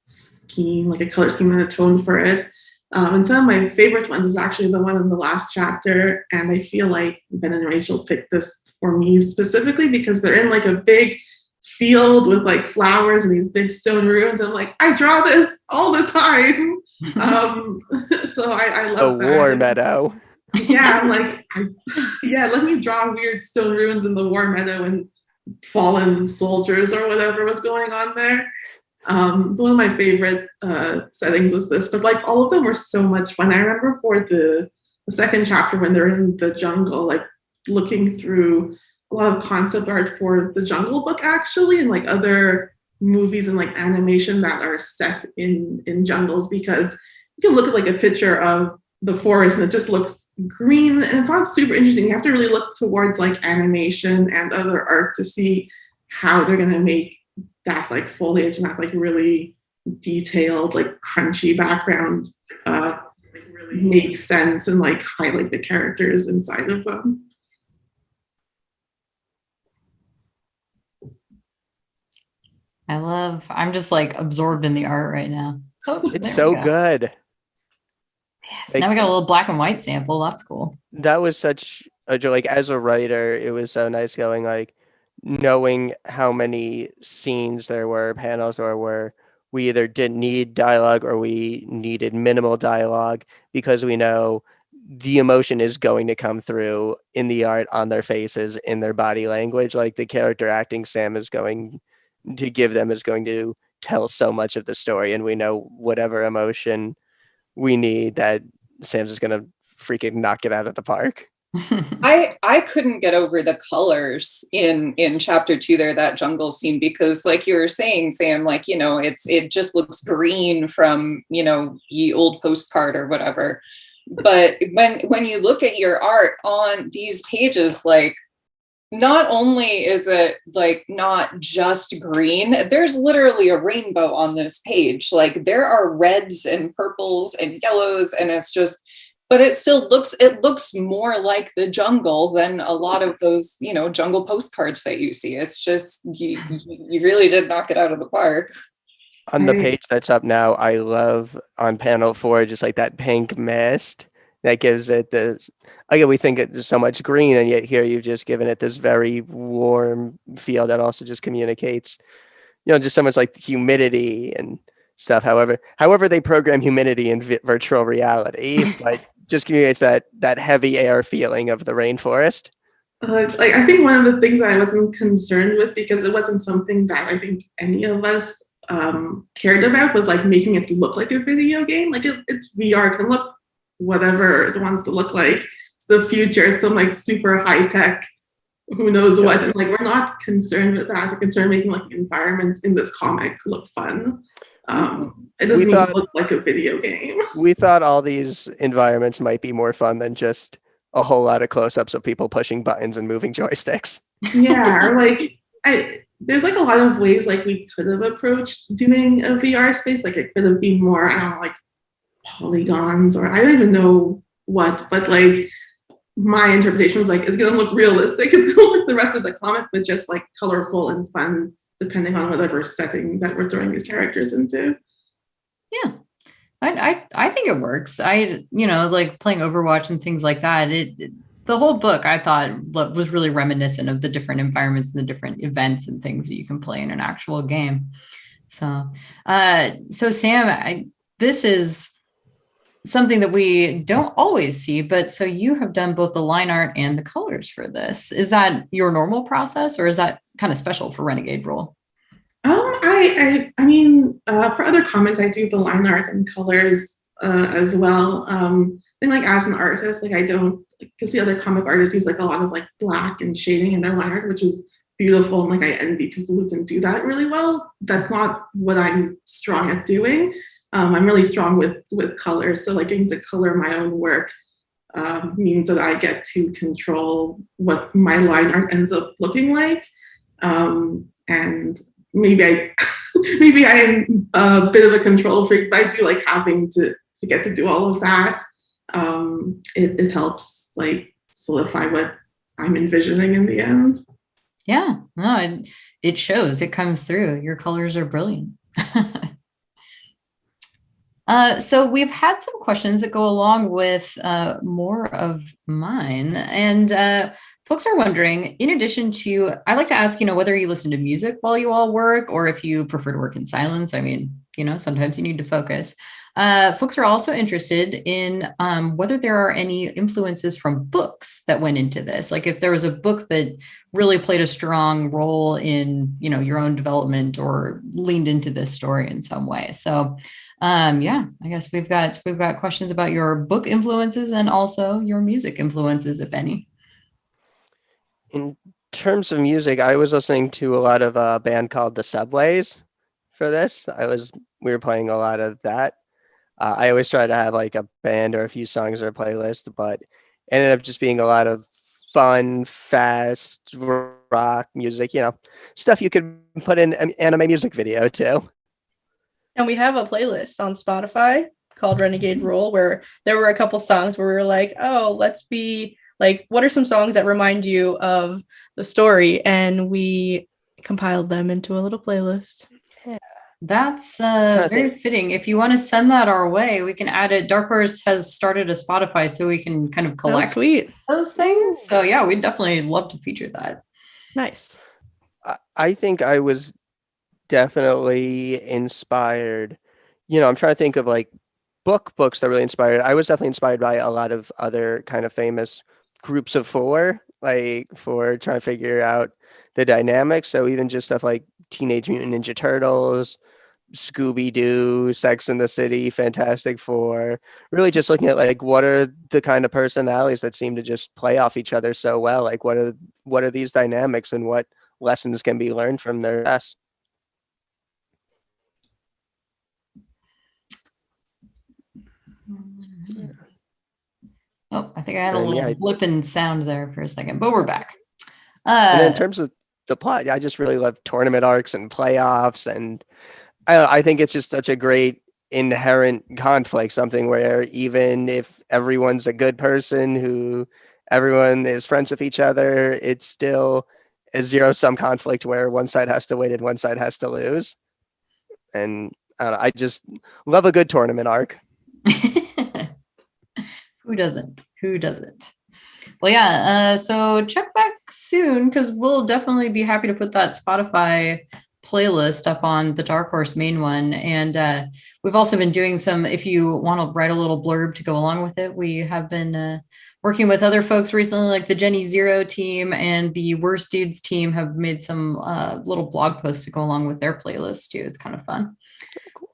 scheme, like a color scheme and a tone for it. And some of my favorite ones is actually the one in the last chapter. And I feel like Ben and Rachel picked this for me specifically because they're in like a big field with like flowers and these big stone ruins. I'm like, I draw this all the time. So I love that. A war meadow. Yeah, I'm like, let me draw weird stone ruins in the war meadow and fallen soldiers or whatever was going on there. One of my favorite settings was this, but like all of them were so much fun. I remember for the second chapter when they're in the jungle, like looking through a lot of concept art for the Jungle Book actually, and like other movies and like animation that are set in jungles, because you can look at like a picture of the forest and it just looks green and it's not super interesting. You have to really look towards like animation and other art to see how they're going to make that like foliage and that like really detailed like crunchy background like really make sense and like highlight the characters inside of them. I'm just like absorbed in the art right now. Oh, it's so good. Yes, now we got a little black and white sample. That's cool. That was such a joy. Like as a writer, it was so nice going like knowing how many scenes there were, panels there were. We either didn't need dialogue or we needed minimal dialogue because we know the emotion is going to come through in the art, on their faces, in their body language. Like the character acting Sam is going to give them is going to tell so much of the story, and we know whatever emotion we need, that Sam's is going to freaking knock it out of the park. I couldn't get over the colors in chapter 2 there, that jungle scene, because like you were saying, Sam, like, you know, it just looks green from, you know, ye old postcard or whatever. But when you look at your art on these pages, like, not only is it like not just green, there's literally a rainbow on this page. Like, there are reds and purples and yellows, and it's just, but it still looks more like the jungle than a lot of those, you know, jungle postcards that you see. It's just, you really did knock it out of the park. On the page that's up now, I love on panel 4, just like that pink mist that gives it this, again, we think it's so much green, and yet here you've just given it this very warm feel that also just communicates, you know, just so much like humidity and stuff. However they program humidity in virtual reality, but just communicates that heavy air feeling of the rainforest. Like, I think one of the things I wasn't concerned with, because it wasn't something that I think any of us cared about, was like making it look like a video game. Like, it's VR, it can look whatever it wants to look like. It's the future. It's some like super high tech, who knows what. And like, we're not concerned with that. We're concerned making like environments in this comic look fun. It doesn't need to look like a video game. We thought all these environments might be more fun than just a whole lot of close-ups of people pushing buttons and moving joysticks. Yeah, or like, there's like a lot of ways like we could have approached doing a VR space. Like, it could have been more, I don't know, like polygons, or I don't even know what, but like, my interpretation was like, it's gonna look realistic. It's gonna look like the rest of the comic, but just like colorful and fun, depending on whatever setting that we're throwing these characters into. Yeah, I think it works. You know, like playing Overwatch and things like that. The whole book I thought was really reminiscent of the different environments and the different events and things that you can play in an actual game. So Sam, this is something that we don't always see, but so you have done both the line art and the colors for this. Is that your normal process, or is that kind of special for Renegade Rule? I mean, for other comics, I do the line art and colors as well. And like, as an artist, like, I don't, like, you see other comic artists use like a lot of like black and shading in their line art, which is beautiful. And like, I envy people who can do that really well. That's not what I'm strong at doing. I'm really strong with colors. So like, getting to color my own work means that I get to control what my line art ends up looking like. And maybe I'm a bit of a control freak, but I do like having to get to do all of that. It helps like solidify what I'm envisioning in the end. Yeah, no, it shows. It comes through. Your colors are brilliant. So we've had some questions that go along with more of mine, and folks are wondering, in addition to, I like to ask, you know, whether you listen to music while you all work, or if you prefer to work in silence. I mean, you know, sometimes you need to focus. Folks are also interested in whether there are any influences from books that went into this. Like, if there was a book that really played a strong role in, you know, your own development or leaned into this story in some way. So yeah, I guess we've got questions about your book influences and also your music influences, if any. In terms of music, I was listening to a lot of a band called The Subways for this. We were playing a lot of that. I always try to have like a band or a few songs or a playlist, but it ended up just being a lot of fun, fast rock music, you know, stuff you could put in an anime music video too. And we have a playlist on Spotify called Renegade Rule, where there were a couple songs where we were like, oh, let's be like, what are some songs that remind you of the story? And we compiled them into a little playlist. Yeah. That's very fitting. If you want to send that our way, we can add it. Dark Horse has started a Spotify, so we can kind of collect those things. So yeah, we'd definitely love to feature that. Nice. I think I was definitely inspired. You know, I'm trying to think of like books that really inspired. I was definitely inspired by a lot of other kind of famous groups of four, like for trying to figure out the dynamics. So even just stuff like Teenage Mutant Ninja Turtles, Scooby-Doo, Sex and the City, Fantastic Four, really just looking at like what are the kind of personalities that seem to just play off each other so well. Like what are these dynamics and what lessons can be learned from their best. Oh, I think I had a little blip in sound there for a second, but we're back. And then in terms of the plot, I just really love tournament arcs and playoffs, and I think it's just such a great inherent conflict, something where even if everyone's a good person who everyone is friends with each other, it's still a zero-sum conflict where one side has to win and one side has to lose. And I don't know, I just love a good tournament arc. Who doesn't? Who doesn't? Well, yeah. So check back soon because we'll definitely be happy to put that Spotify playlist up on the Dark Horse main one. And we've also been doing some, if you want to write a little blurb to go along with it, we have been working with other folks recently, like the Jenny Zero team and the Worst Dudes team have made some little blog posts to go along with their playlist too. It's kind of fun.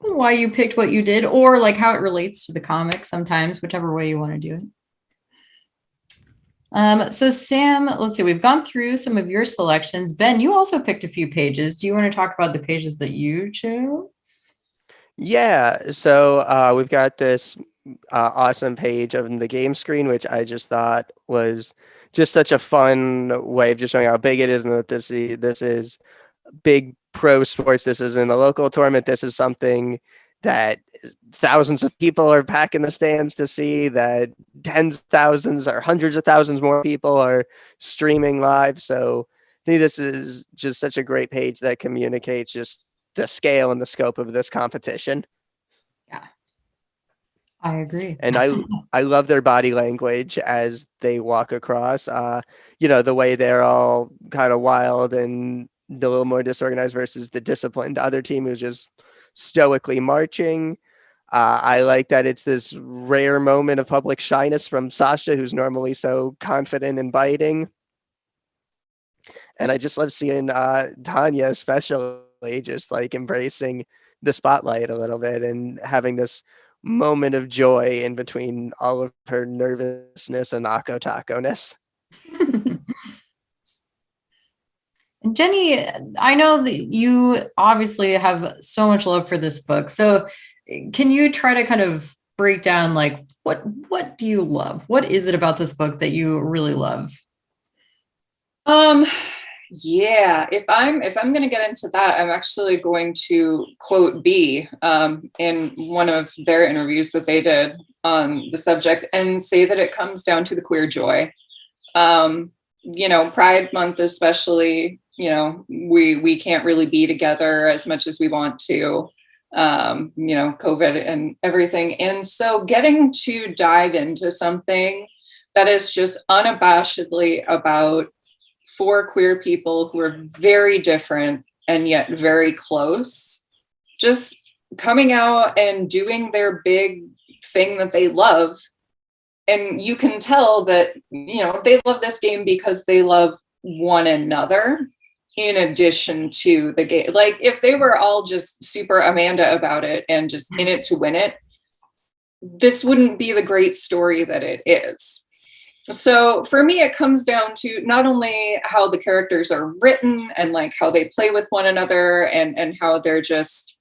Why you picked what you did, or like how it relates to the comic sometimes, whichever way you want to do it. So Sam, let's see, we've gone through some of your selections. Ben, you also picked a few pages. Do you want to talk about the pages that you chose? Yeah, so we've got this awesome page of the game screen, which I just thought was just such a fun way of just showing how big it is and that this is big pro sports. This isn't a local tournament. This is something that thousands of people are packing the stands to see, that tens of thousands or hundreds of thousands more people are streaming live. So I think this is just such a great page that communicates just the scale and the scope of this competition. Yeah, I agree. And I love their body language as they walk across, the way they're all kind of wild and a little more disorganized versus the disciplined other team who's just stoically marching. I like that it's this rare moment of public shyness from Sasha, who's normally so confident and biting. And I just love seeing Tanya especially just like embracing the spotlight a little bit and having this moment of joy in between all of her nervousness and Akko Taco-ness. Jenny, I know that you obviously have so much love for this book. So can you try to kind of break down like what do you love? What is it about this book that you really love? Yeah, if I'm going to get into that, I'm actually going to quote B in one of their interviews that they did on the subject and say that it comes down to the queer joy. Pride Month especially, we can't really be together as much as we want to, COVID and everything. And so getting to dive into something that is just unabashedly about 4 queer people who are very different and yet very close, just coming out and doing their big thing that they love. And you can tell that, they love this game because they love one another in addition to the game. Like if they were all just super Amanda about it and just in it to win it, this wouldn't be the great story that it is. So for me, it comes down to not only how the characters are written and like how they play with one another and how they're just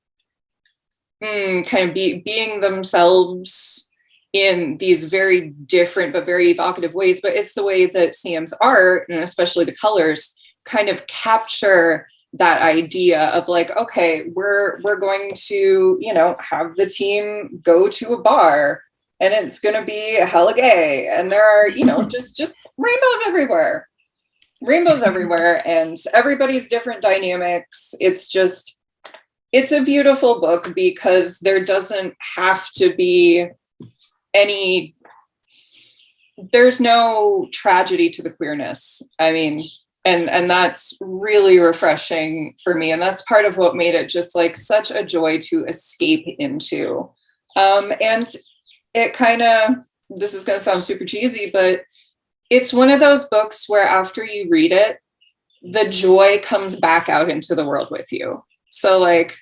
kind of being themselves in these very different but very evocative ways, but it's the way that Sam's art and especially the colors kind of capture that idea of like, okay, we're going to, have the team go to a bar and it's going to be hella gay. And there are, just rainbows everywhere and everybody's different dynamics. It's a beautiful book because there doesn't have to be there's no tragedy to the queerness. I mean, and that's really refreshing for me. And that's part of what made it just like such a joy to escape into. And it kind of, this is going to sound super cheesy, but it's one of those books where after you read it, the joy comes back out into the world with you. So like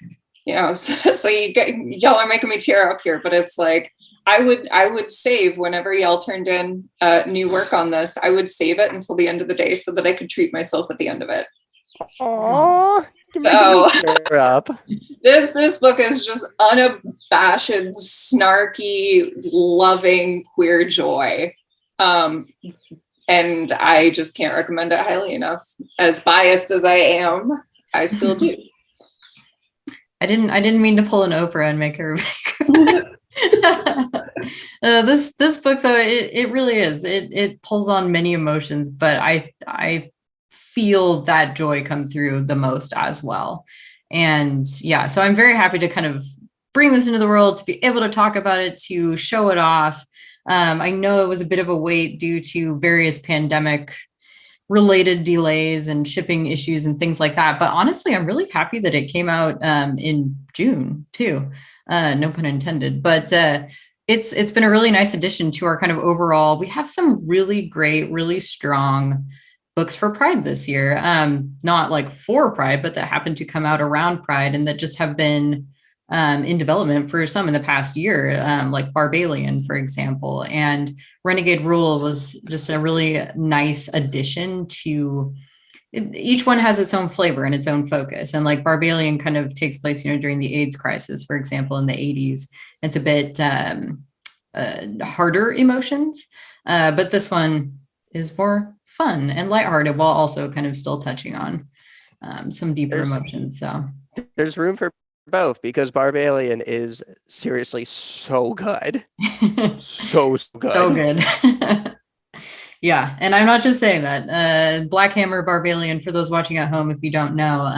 So y'all are making me tear up here, but it's like, I would save whenever y'all turned in new work on this, I would save it until the end of the day so that I could treat myself at the end of it. Aww, you're making me tear up. This book is just unabashed, snarky, loving queer joy. And I just can't recommend it highly enough. As biased as I am, I still do. I didn't mean to pull an Oprah and make her. This book though, it really is. It pulls on many emotions, but I feel that joy come through the most as well. And yeah, so I'm very happy to kind of bring this into the world, to be able to talk about it, to show it off. I know it was a bit of a wait due to various pandemic related delays and shipping issues and things like that. But honestly, I'm really happy that it came out in June too. No pun intended. But it's been a really nice addition to our kind of overall. We have some really great, really strong books for Pride this year. Not like for Pride, but that happened to come out around Pride and that just have been in development for some in the past year, like Barbalian, for example. And Renegade Rule was just a really nice addition to each one has its own flavor and its own focus. And like Barbalian kind of takes place, during the AIDS crisis, for example, in the 80s. It's a bit harder emotions, but this one is more fun and lighthearted while also kind of still touching on some deeper emotions. So there's room for both, because Barbalian is seriously so good. so good. So good. Yeah, and I'm not just saying that. Black Hammer Barbalian, for those watching at home, if you don't know,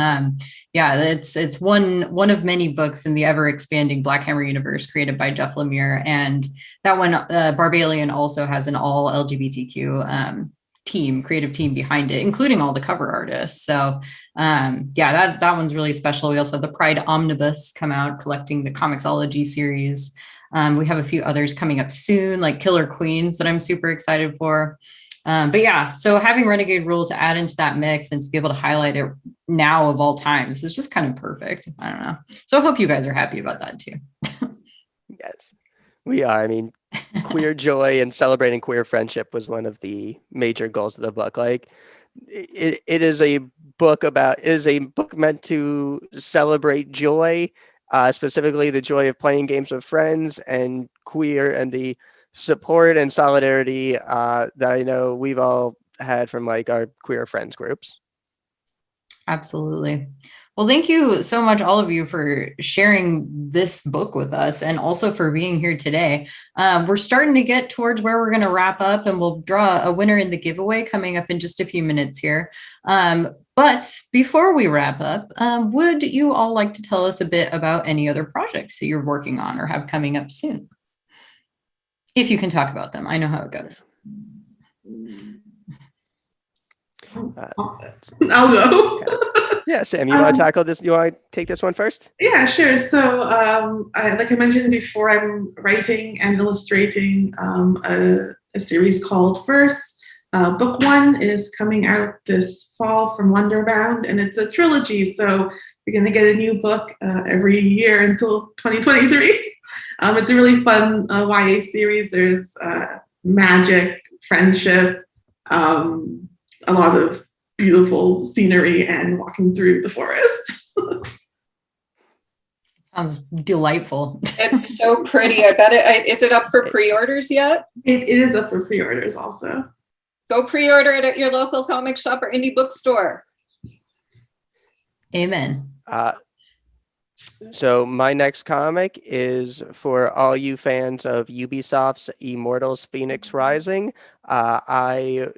yeah, it's one of many books in the ever expanding Black Hammer universe created by Jeff Lemire, and that one, Barbalian, also has an all LGBTQ creative team behind it, including all the cover artists. So yeah, that one's really special. We also have the Pride Omnibus come out, collecting the Comixology series. We have a few others coming up soon, like Killer Queens, that I'm super excited for. But yeah, so having Renegade Rule to add into that mix and to be able to highlight it now of all times is just kind of perfect. I don't know. So I hope you guys are happy about that too. Yes, we are. I mean, queer joy and celebrating queer friendship was one of the major goals of the book. Like, it is a book meant to celebrate joy, specifically the joy of playing games with friends, and queer, and the support and solidarity that I know we've all had from like our queer friends groups. Absolutely. Well, thank you so much, all of you, for sharing this book with us and also for being here today. We're starting to get towards where we're going to wrap up, and we'll draw a winner in the giveaway coming up in just a few minutes here. But before we wrap up, would you all like to tell us a bit about any other projects that you're working on or have coming up soon? If you can talk about them. I know how it goes. I'll go. Yeah, Sam, you want to tackle this? You want to take this one first? Yeah, sure. So, like I mentioned before, I'm writing and illustrating a series called Verse. Book 1 is coming out this fall from Wonderbound, and it's a trilogy. So you're going to get a new book every year until 2023. It's a really fun YA series. There's magic, friendship, a lot of beautiful scenery, and walking through the forest. Sounds delightful. It's so pretty. I bet it. Is it up for pre-orders yet? It is up for pre-orders also. Go pre-order it at your local comic shop or indie bookstore. Amen. So my next comic is for all you fans of Ubisoft's Immortals Phoenix Rising. I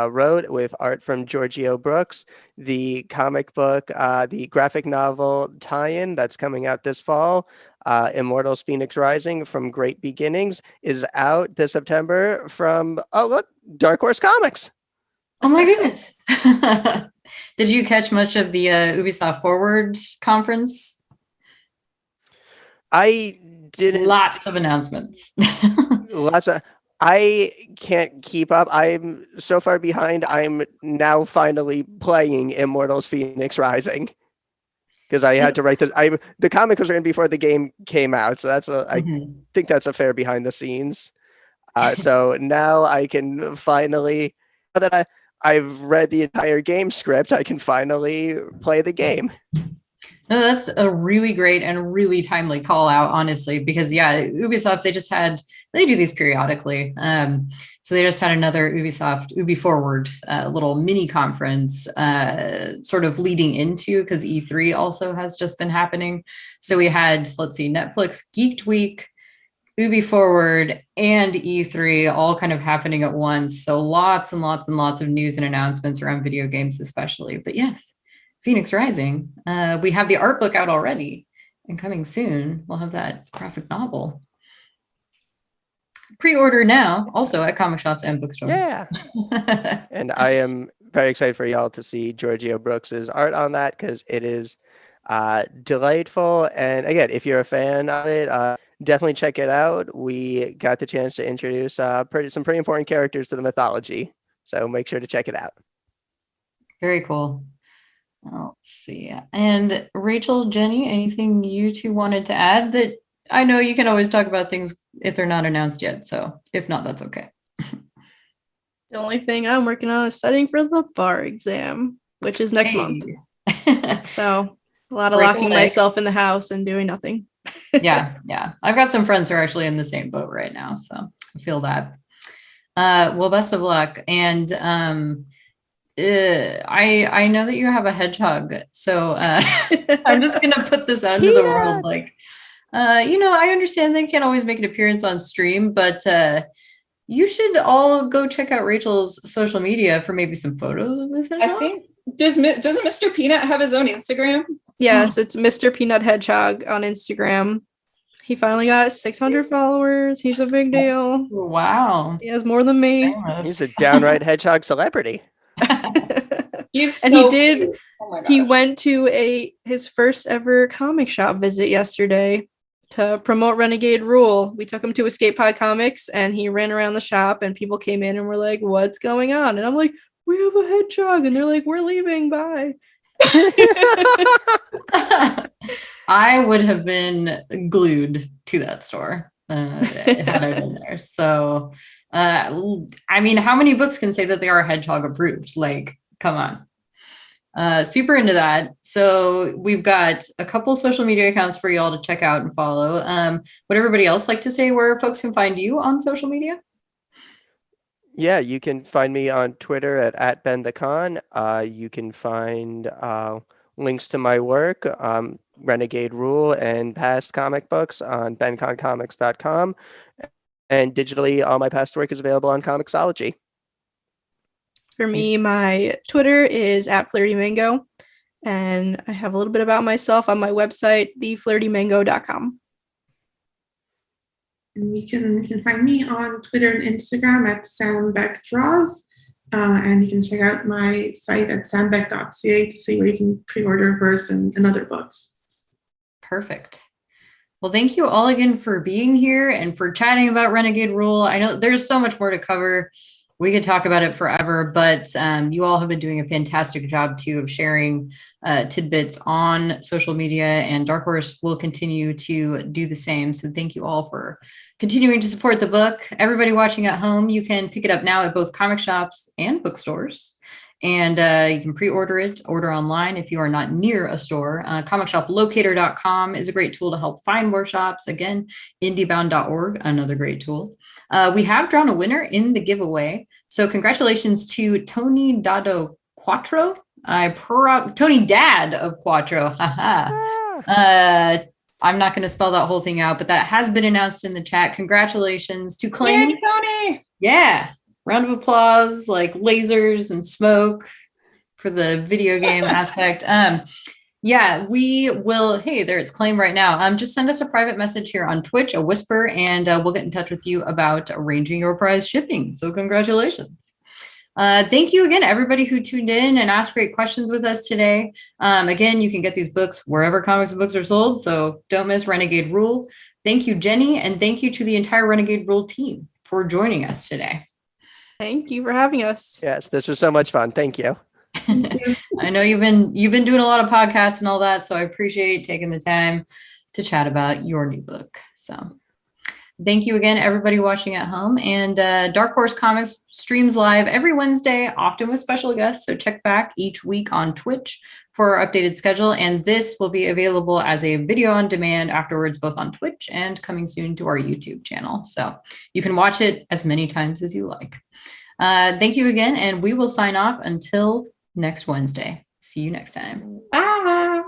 wrote, with art from Giorgio Brooks, the comic book, the graphic novel tie-in that's coming out this fall. Immortals Phoenix Rising from Great Beginnings is out this September from, Dark Horse Comics. Oh my goodness. Did you catch much of the Ubisoft Forward conference? I didn't. Lots of announcements. I can't keep up. I'm so far behind. I'm now finally playing Immortals Phoenix Rising, because I had to write the comic was written before the game came out, so I think that's a fair behind the scenes. So now I can finally, now that I've read the entire game script, I can finally play the game. No, that's a really great and really timely call out, honestly, because Ubisoft, they do these periodically. So they just had another Ubisoft Ubi Forward little mini conference sort of leading into, because E3 also has just been happening. So we had, Netflix Geeked Week, Ubi Forward, and E3 all kind of happening at once. So lots and lots and lots of news and announcements around video games, especially. But yes, Phoenix Rising. We have the art book out already, and coming soon, we'll have that graphic novel. Pre-order now, also at comic shops and bookstores. Yeah. And I am very excited for y'all to see Giorgio Brooks's art on that, because it is delightful. And again, if you're a fan of it, definitely check it out. We got the chance to introduce some pretty important characters to the mythology, so make sure to check it out. Very cool. Let's see. And Rachel, Jenny, anything you two wanted to add? That I know you can always talk about things if they're not announced yet, so if not, that's okay. The only thing I'm working on is studying for the bar exam, which is next month. So a lot of locking myself in the house and doing nothing. Yeah. I've got some friends who are actually in the same boat right now, so I feel that. Well, best of luck. And I know that you have a hedgehog, so I'm just gonna put this out into the world. I understand they can't always make an appearance on stream, but you should all go check out Rachel's social media for maybe some photos of this hedgehog. I think doesn't Mr. Peanut have his own Instagram? Yes, it's Mr. Peanut Hedgehog on Instagram. He finally got 600 followers. He's a big deal. Wow. He has more than me. Famous. He's a downright hedgehog celebrity. He went to his first ever comic shop visit yesterday to promote Renegade Rule. We took him to Escape Pod Comics, and he ran around the shop, and people came in and were like, "What's going on?" And I'm like, "We have a hedgehog," and they're like, "We're leaving. Bye." I would have been glued to that store had I been there. So, I mean, how many books can say that they are hedgehog approved? Like, come on. Super into that. So we've got a couple social media accounts for y'all to check out and follow. Would everybody else like to say where folks can find you on social media? Yeah, you can find me on Twitter at @BenTheCon. You can find links to my work, Renegade Rule, and past comic books on benconcomics.com. And digitally, all my past work is available on Comixology. For me, my Twitter is @FlirtyMango, and I have a little bit about myself on my website, theflirtymango.com. And you can find me on Twitter and Instagram at SamBeckDraws. And you can check out my site at sambeck.ca to see where you can pre-order Verse and other books. Perfect. Well, thank you all again for being here and for chatting about Renegade Rule. I know there's so much more to cover. We could talk about it forever, but you all have been doing a fantastic job too of sharing tidbits on social media, and Dark Horse will continue to do the same. So thank you all for continuing to support the book. Everybody watching at home, you can pick it up now at both comic shops and bookstores. And you can pre-order it, order online if you are not near a store. Comicshoplocator.com is a great tool to help find more shops. Again, indiebound.org, another great tool. We have drawn a winner in the giveaway. So congratulations to Tony Dado Quattro. Tony Dad of Quattro. I'm not going to spell that whole thing out, but that has been announced in the chat. Congratulations to Claim. Yay, Tony! Yeah. Round of applause, like lasers and smoke for the video game aspect. Yeah, we will. Hey, there it's Claim right now. Just send us a private message here on Twitch, a whisper, and we'll get in touch with you about arranging your prize shipping. So congratulations. Thank you again, everybody who tuned in and asked great questions with us today. Again, you can get these books wherever comics and books are sold, so don't miss Renegade Rule. Thank you, Jenny, and thank you to the entire Renegade Rule team for joining us today. Thank you for having us. Yes, this was so much fun. Thank you. I know you've been doing a lot of podcasts and all that, so I appreciate taking the time to chat about your new book. So thank you again, everybody watching at home. And Dark Horse Comics streams live every Wednesday, often with special guests. So check back each week on Twitch for our updated schedule. And this will be available as a video on demand afterwards, both on Twitch and coming soon to our YouTube channel. So you can watch it as many times as you like. Thank you again, and we will sign off until next Wednesday. See you next time. Bye.